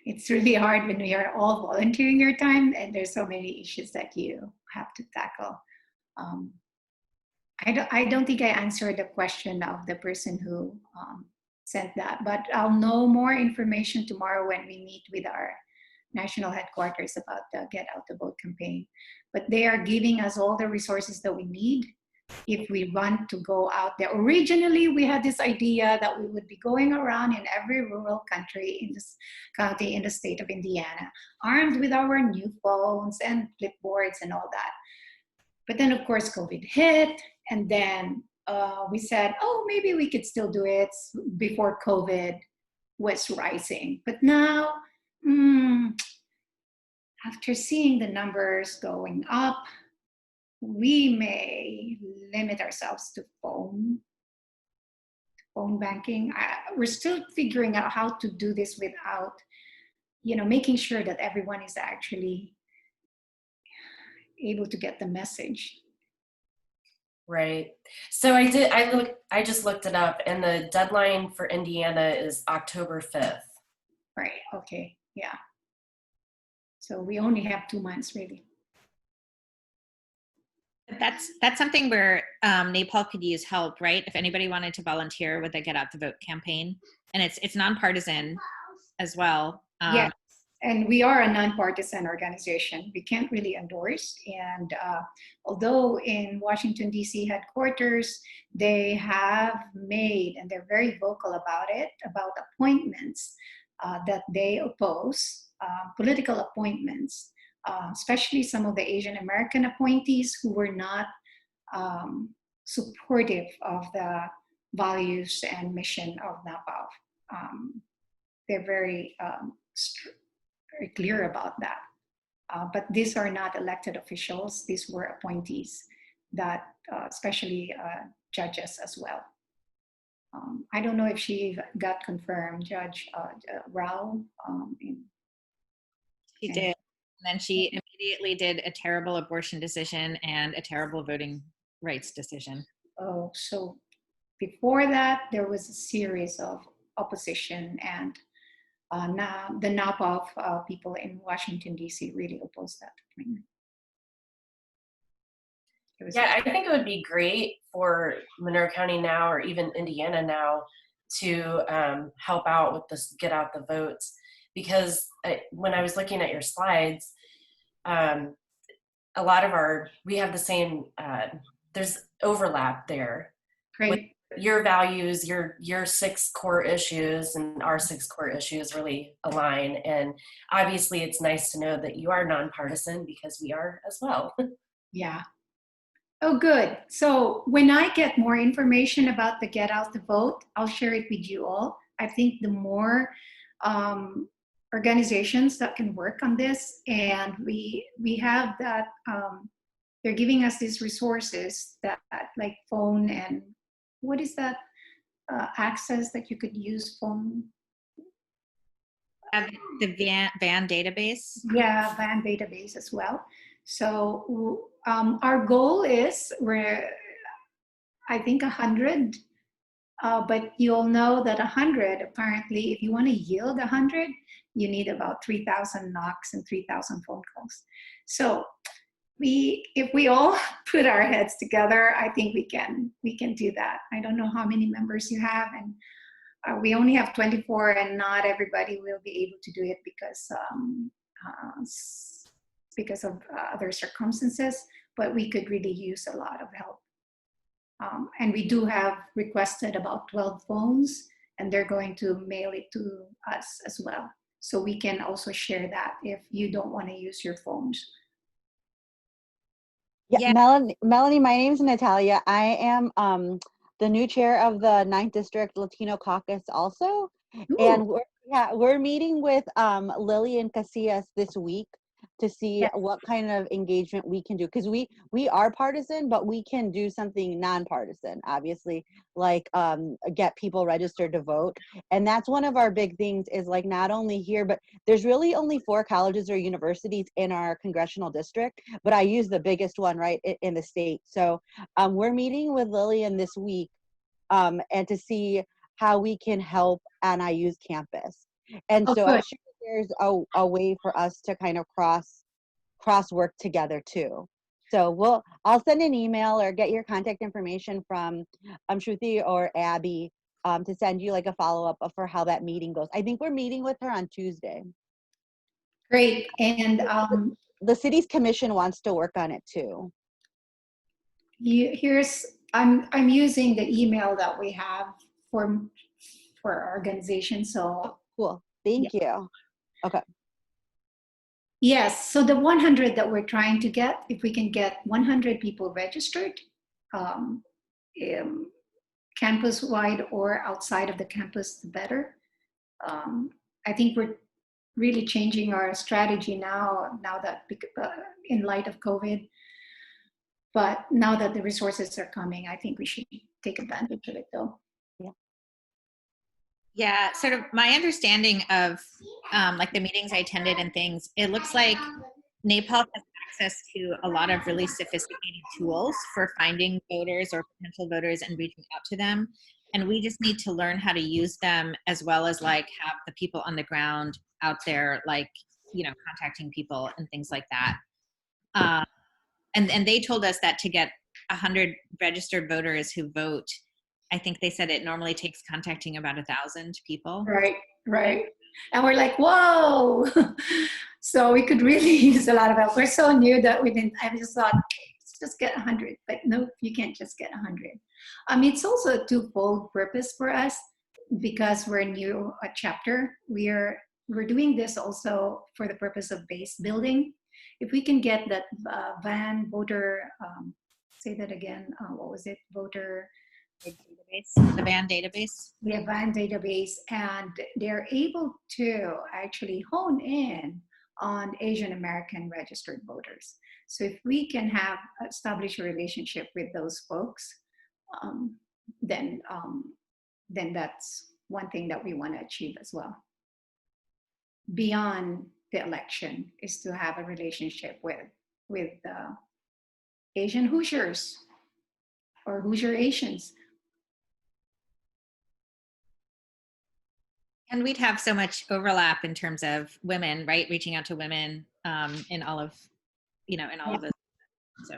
It's really hard when we are all volunteering your time and there's so many issues that you have to tackle. I don't think I answered the question of the person who sent that, but I'll know more information tomorrow when we meet with our national headquarters about the Get Out the Vote campaign. But they are giving us all the resources that we need if we want to go out there. Originally, we had this idea that we would be going around in every rural country in this county in the state of Indiana, armed with our new phones and clipboards and all that. But then, of course, COVID hit, and then we said, oh, maybe we could still do it before COVID was rising. But now, after seeing the numbers going up, we may limit ourselves to phone banking. We're still figuring out how to do this without, making sure that everyone is actually able to get the message. Right. So I just looked it up, and the deadline for Indiana is October 5th. Right. Okay. Yeah. So we only have 2 months, really. That's something where NAPAWF could use help, right? If anybody wanted to volunteer with the Get Out the Vote campaign, and it's nonpartisan as well. Yes, and we are a nonpartisan organization. We can't really endorse. And although in Washington, D.C. headquarters, they have made, and they're very vocal about it, about appointments that they oppose, political appointments, especially some of the Asian American appointees who were not supportive of the values and mission of NAPAWF. They're very clear about that. But these are not elected officials. These were appointees that, especially judges as well. I don't know if she got confirmed, Judge Rao. She did. And then she immediately did a terrible abortion decision and a terrible voting rights decision. Oh, so before that, there was a series of opposition, and now the NAPAWF people in Washington, D.C. really opposed that appointment. Yeah, I think it would be great for Monroe County now, or even Indiana now, to help out with this Get Out the Votes, because when I was looking at your slides, a lot of we have the same, there's overlap there. Great. With your values, your 6 core issues and our 6 core issues really align. And obviously it's nice to know that you are nonpartisan, because we are as well. Yeah. Oh, good. So when I get more information about the Get Out the Vote, I'll share it with you all. I think the more organizations that can work on this, and we have that, they're giving us these resources that like phone, and what is that access that you could use phone? The VAN database? Yeah, VAN database as well. So our goal is, I think 100, but you'll know that 100, apparently, if you want to yield 100, you need about 3,000 knocks and 3,000 phone calls. So if we all put our heads together, I think we can do that. I don't know how many members you have, and we only have 24, and not everybody will be able to do it because of other circumstances, but we could really use a lot of help. And we do have requested about 12 phones, and they're going to mail it to us as well. So we can also share that if you don't want to use your phones. Yeah. Melanie, my name's Natalia. I am the new chair of the 9th District Latino Caucus also. Ooh. And we're meeting with Lillian Casillas this week to see what kind of engagement we can do, because we are partisan, but we can do something nonpartisan, obviously, like get people registered to vote. And that's one of our big things, is like not only here, but there's really only 4 colleges or universities in our congressional district, but I use the biggest one right in the state. So we're meeting with Lillian this week and to see how we can help NIU's campus. And so I'm sure there's a way for us to kind of cross work together too. So I'll send an email or get your contact information from Shruti or Abby to send you like a follow-up for how that meeting goes. I think we're meeting with her on Tuesday. Great. And The city's commission wants to work on it too. I'm using the email that we have for our organization. So Cool. Thank you. Okay. yes, so the 100 that we're trying to get, if we can get 100 people registered, campus-wide or outside of the campus, the better. I think we're really changing our strategy now that in light of COVID. But now that the resources are coming, I think we should take advantage of it though. Yeah, sort of my understanding of like the meetings I attended and things, it looks like NAPAWF has access to a lot of really sophisticated tools for finding voters or potential voters and reaching out to them. And we just need to learn how to use them, as well as like have the people on the ground out there, like, you know, contacting people and things like that. And they told us that to get 100 registered voters who vote, I think they said it normally takes contacting about 1,000 people. Right. And we're like, whoa. So we could really use a lot of help. We're so new that I just thought, let's just get 100. But no, you can't just get 100. It's also a twofold purpose for us because we're new a chapter. We're doing this also for the purpose of base building. If we can get that van voter, say that again, what was it? Voter database, the van database. We have van database, and they're able to actually hone in on Asian American registered voters. So if we can establish a relationship with those folks, then that's one thing that we want to achieve as well. Beyond the election is to have a relationship with Asian Hoosiers or Hoosier Asians. And we'd have so much overlap in terms of women, right? Reaching out to women in all of, you know, in all of this. So.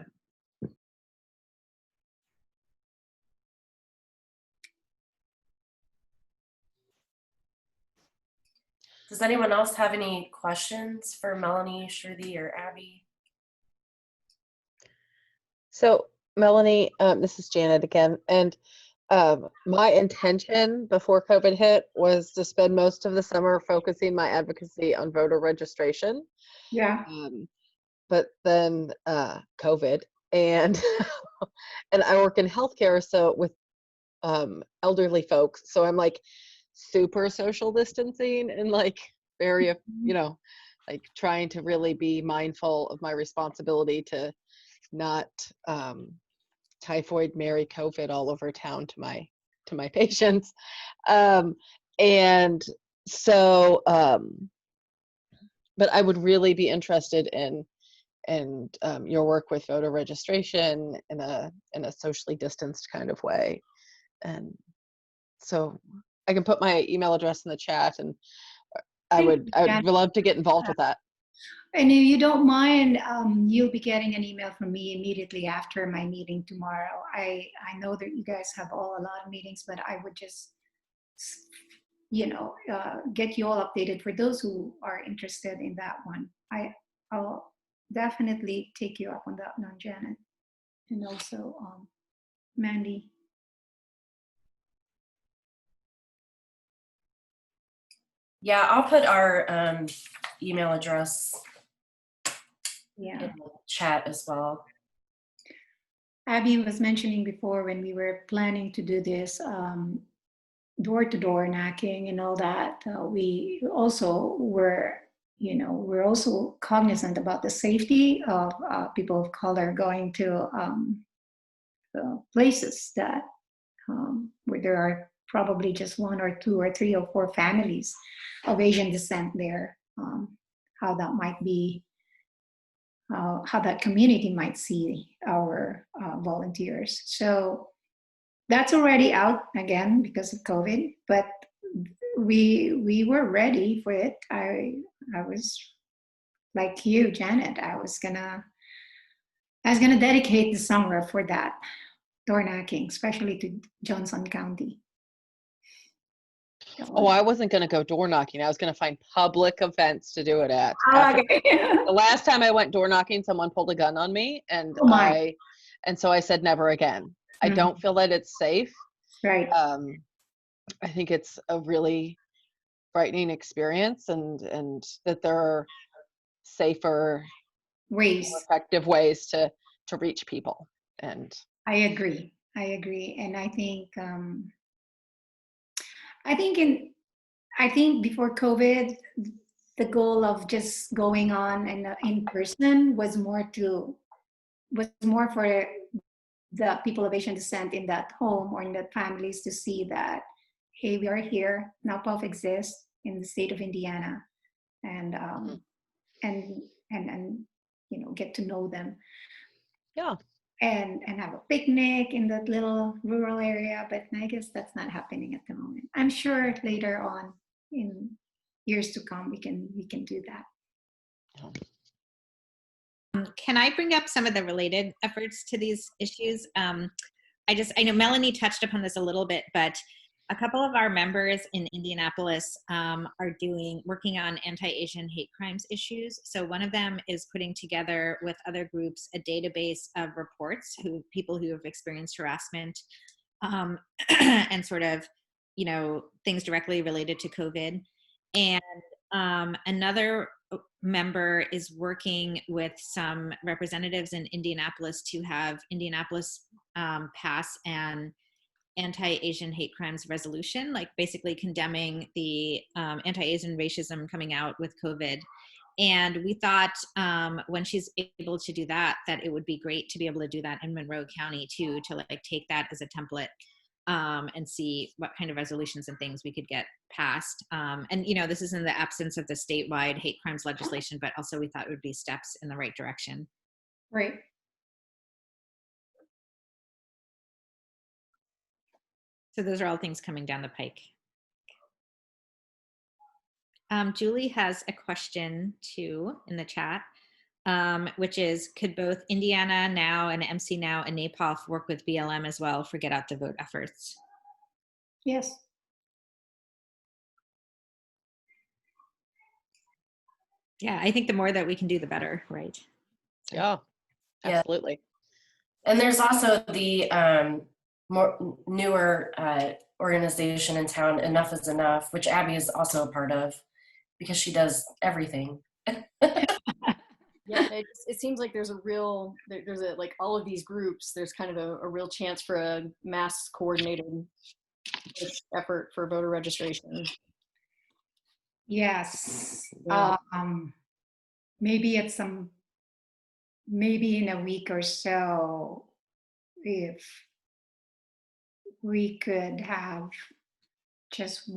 Does anyone else have any questions for Melanie, Shruti, or Abby? So Melanie, this is Janet again. And my intention before COVID hit was to spend most of the summer focusing my advocacy on voter registration. Yeah. But then COVID, and and I work in healthcare, so with elderly folks, so I'm like super social distancing and like very, you know, like trying to really be mindful of my responsibility to not typhoid Mary COVID all over town to my patients. And so but I would really be interested in your work with voter registration in a socially distanced kind of way. And so I can put my email address in the chat, and I would love to get involved with that. And if you don't mind, you'll be getting an email from me immediately after my meeting tomorrow. I know that you guys have a lot of meetings, but I would just, you know, get you all updated for those who are interested in that one. I'll definitely take you up on that one, Janet, and also Mandy. Yeah, I'll put our email address in the chat as well. Abby was mentioning before when we were planning to do this door-to-door knocking and all that, we also were, you know, we're also cognizant about the safety of people of color going to places that where there are probably just 1 or 2 or 3 or 4 families of Asian descent there, how that might be, how that community might see our volunteers. So that's already out again because of COVID, but we were ready for it. I was like you, Janet, I was gonna I was going to dedicate the summer for that, door knocking, especially to Johnson County. Oh, I wasn't going to go door knocking. I was going to find public events to do it at. Okay. The last time I went door knocking, someone pulled a gun on me, and Oh my. so I said never again. I Mhm. don't feel that it's safe. Right. I think it's a really frightening experience, and that there are safer, Ways. more effective ways to reach people. And I agree. And I think before COVID, the goal of just going on and in person was more for the people of Asian descent in that home or in the families to see that, hey, we are here. NAPAWF exists in the state of Indiana, and get to know them. yeah. And have a picnic in that little rural area, but I guess that's not happening at the moment. I'm sure later on in years to come we can do that. Can I bring up some of the related efforts to these issues? I know Melanie touched upon this a little bit, but a couple of our members in Indianapolis are working on anti-Asian hate crimes issues. So one of them is putting together with other groups a database of reports, people who have experienced harassment and sort of, things directly related to COVID. And another member is working with some representatives in Indianapolis to have Indianapolis pass an anti-Asian hate crimes resolution, like basically condemning the anti-Asian racism coming out with COVID. And we thought when she's able to do that it would be great to be able to do that in Monroe County too, to like take that as a template and see what kind of resolutions and things we could get passed. And this is in the absence of the statewide hate crimes legislation, but also we thought it would be steps in the right direction. Right. So those are all things coming down the pike. Julie has a question too in the chat, which is, could both Indiana Now and MC Now and NAPAWF work with BLM as well for Get Out the Vote efforts? Yes. Yeah, I think the more that we can do, the better, right? So. Yeah, absolutely. And there's also the more newer organization in town, Enough is Enough, which Abby is also a part of because she does everything. Yeah, it seems like there's like all of these groups, there's kind of a real chance for a mass coordinated effort for voter registration. Yes. Yeah. Maybe in a week or so, if we could have just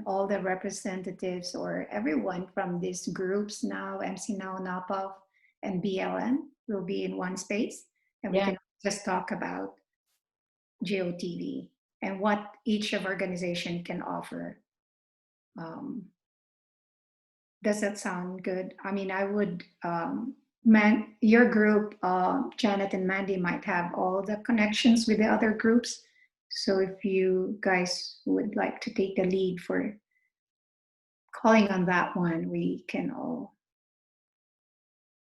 all the representatives or everyone from these groups now, MC Now, NAPAWF, and BLM will be in one space, and we can just talk about GOTV and what each of organization can offer. Does that sound good? I mean, I would, your group, Janet and Mandy, might have all the connections with the other groups. So if you guys would like to take the lead for calling on that one, we can all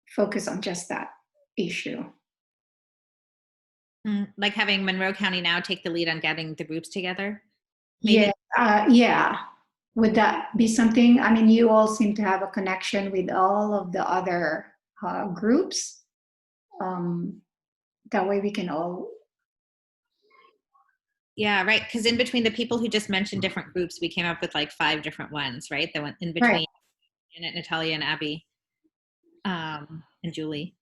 focus on just that issue. Like having Monroe County Now take the lead on getting the groups together? Maybe? Yeah. Would that be something? I mean, you all seem to have a connection with all of the other groups. That way we can all. Yeah, right. Because in between the people who just mentioned different groups, we came up with like 5 different ones, right? That went in between Janet, Natalia, and Abby, and Julie.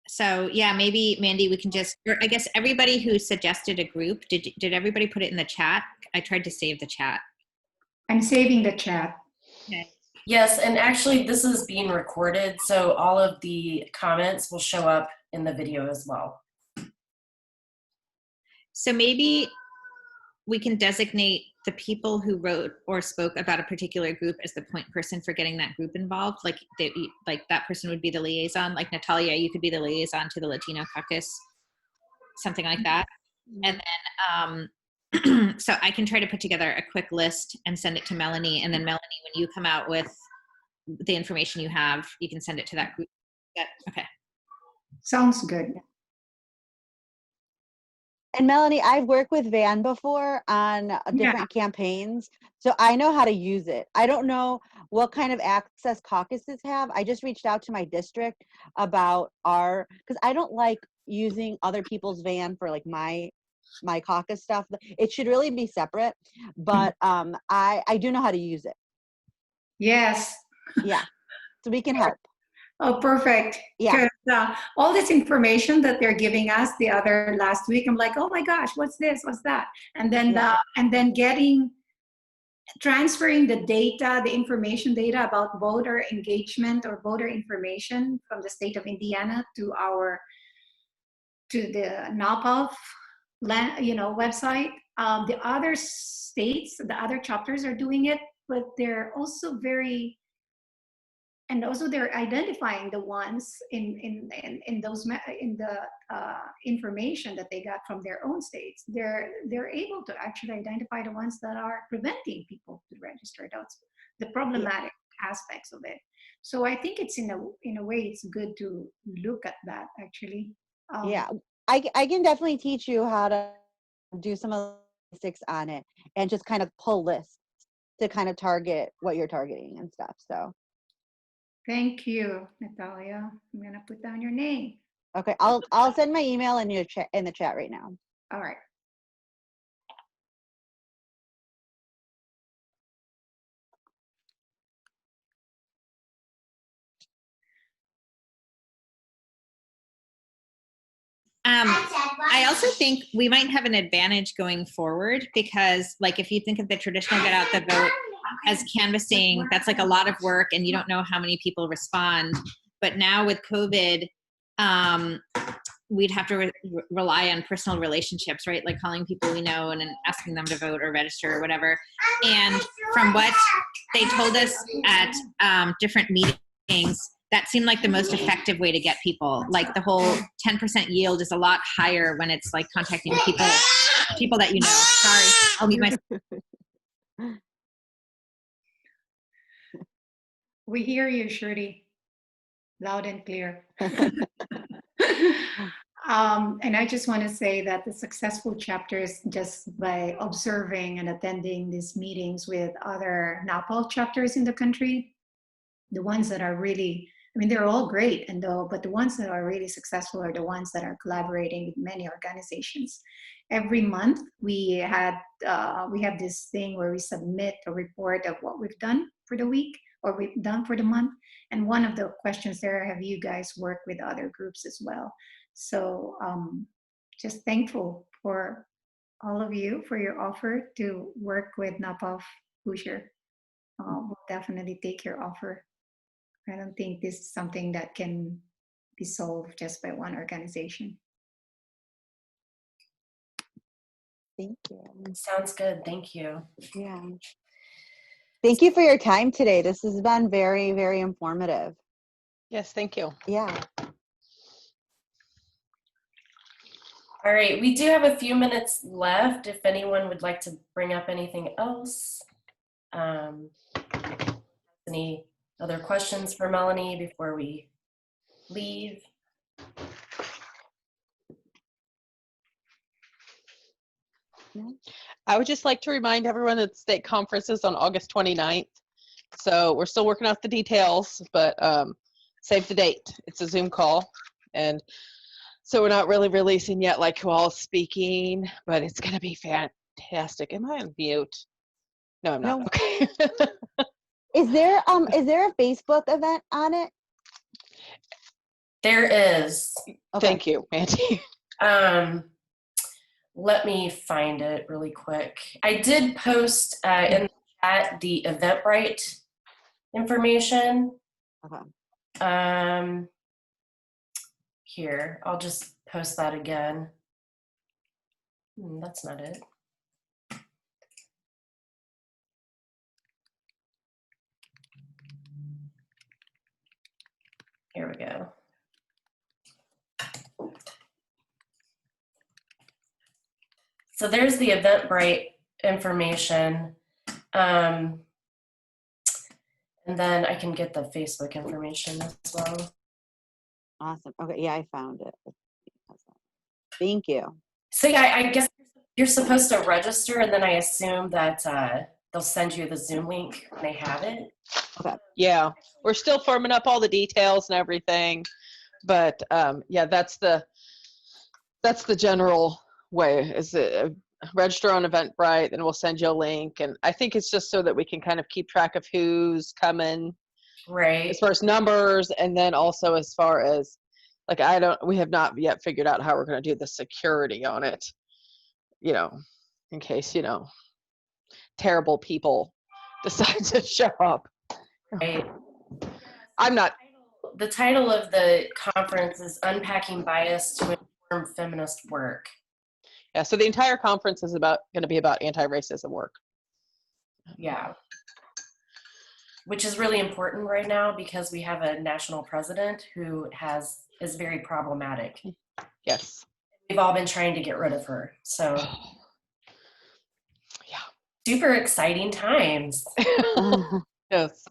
So yeah, maybe Mandy, we can just, or I guess everybody who suggested a group, did everybody put it in the chat? I tried to save the chat. I'm saving the chat. Okay. Yes, and actually this is being recorded, so all of the comments will show up in the video as well. So maybe we can designate the people who wrote or spoke about a particular group as the point person for getting that group involved. Like that person would be the liaison. Like Natalia, you could be the liaison to the Latino caucus, something like that. And then, so I can try to put together a quick list and send it to Melanie. And then Melanie, when you come out with the information you have, you can send it to that group. Yeah. Okay. Sounds good. And Melanie, I've worked with Van before on different campaigns, so I know how to use it. I don't know what kind of access caucuses have. I just reached out to my district about because I don't like using other people's Van for like my caucus stuff. It should really be separate, but I do know how to use it. Yes. Yeah, so we can help. Oh, perfect. Yeah. All this information that they're giving us the other last week, I'm like, oh my gosh, what's this? What's that? And then transferring the data, the information data about voter engagement or voter information from the state of Indiana to the NAPAWF website. The other states, the other chapters are doing it, but they're also they're identifying the ones in the information that they got from their own states. They're able to actually identify the ones that are preventing people to register. That's the problematic aspects of it. So I think it's in a way it's good to look at that actually. Yeah, I can definitely teach you how to do some of the basics on it and just kind of pull lists to kind of target what you're targeting and stuff. So. Thank you, Natalia. I'm gonna put down your name. Okay, I'll send my email in the chat right now. All right. I also think we might have an advantage going forward because, like, if you think of the traditional get out the vote as canvassing, that's like a lot of work and you don't know how many people respond. But now with COVID, we'd have to rely on personal relationships, right? Like calling people we know and then asking them to vote or register or whatever. And from what they told us at different meetings, that seemed like the most effective way to get people. Like the whole 10% yield is a lot higher when it's like contacting people that you know. Sorry, I'll mute myself. We hear you, Shruti, loud and clear. And I just want to say that the successful chapters, just by observing and attending these meetings with other NAPAWF chapters in the country, the ones that are really, I mean, they're all great, but the ones that are really successful are the ones that are collaborating with many organizations. Every month we have this thing where we submit a report of what we've done for the week or we've done for the month. And one of the questions there, have you guys worked with other groups as well? So just thankful for all of you for your offer to work with NAPAWF Hoosier. We'll definitely take your offer. I don't think this is something that can be solved just by one organization. Thank you. Sounds good. Thank you. Yeah. Thank you for your time today. This has been very, very informative. Yes, thank you. Yeah. All right, we do have a few minutes left if anyone would like to bring up anything else. Any other questions for Melanie before we leave? I would just like to remind everyone that the state conference is on August 29th. So we're still working out the details, but save the date. It's a Zoom call. And so we're not really releasing yet like who all is speaking, but it's going to be fantastic. Am I on mute? No, I'm not. No. Okay. Is there a Facebook event on it? There is. Okay. Thank you, Mandy. Let me find it really quick. I did post in the chat the Eventbrite information. Okay. Here, I'll just post that again. That's not it. go. So there's the Eventbrite information. And then I can get the Facebook information as well. Awesome. Okay, yeah, I found it. Thank you. So yeah, I guess you're supposed to register, and then I assume that they'll send you the Zoom link when they have it. Okay. Yeah, we're still firming up all the details and everything, but yeah, that's the general way. Is register on Eventbrite, then we'll send you a link, and I think it's just so that we can kind of keep track of who's coming, Right. as far as numbers, and then also as far as like we have not yet figured out how we're going to do the security on it, you know, in case, you know, terrible people decide to show up. Right. I'm not. The title of the conference is Unpacking Bias to Inform Feminist Work. Yeah, so the entire conference is going to be about anti-racism work. Yeah. Which is really important right now because we have a national president who is very problematic. Yes. We've all been trying to get rid of her. So yeah. Super exciting times. Yes.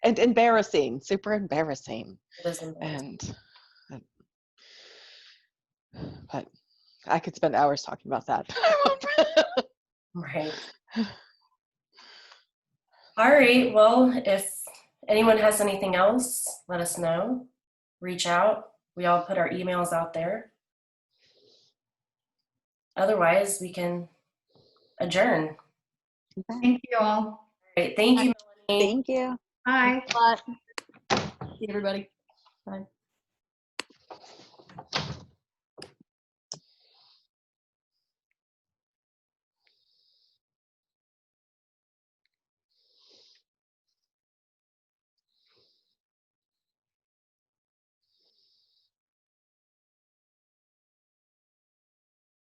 And embarrassing, super embarrassing. It is embarrassing. But I could spend hours talking about that. Right. All right. Well, if anyone has anything else, let us know. Reach out. We all put our emails out there. Otherwise, we can adjourn. Thank you all. All right. Thank you, Melanie. Thank you. Bye. See everybody. Bye.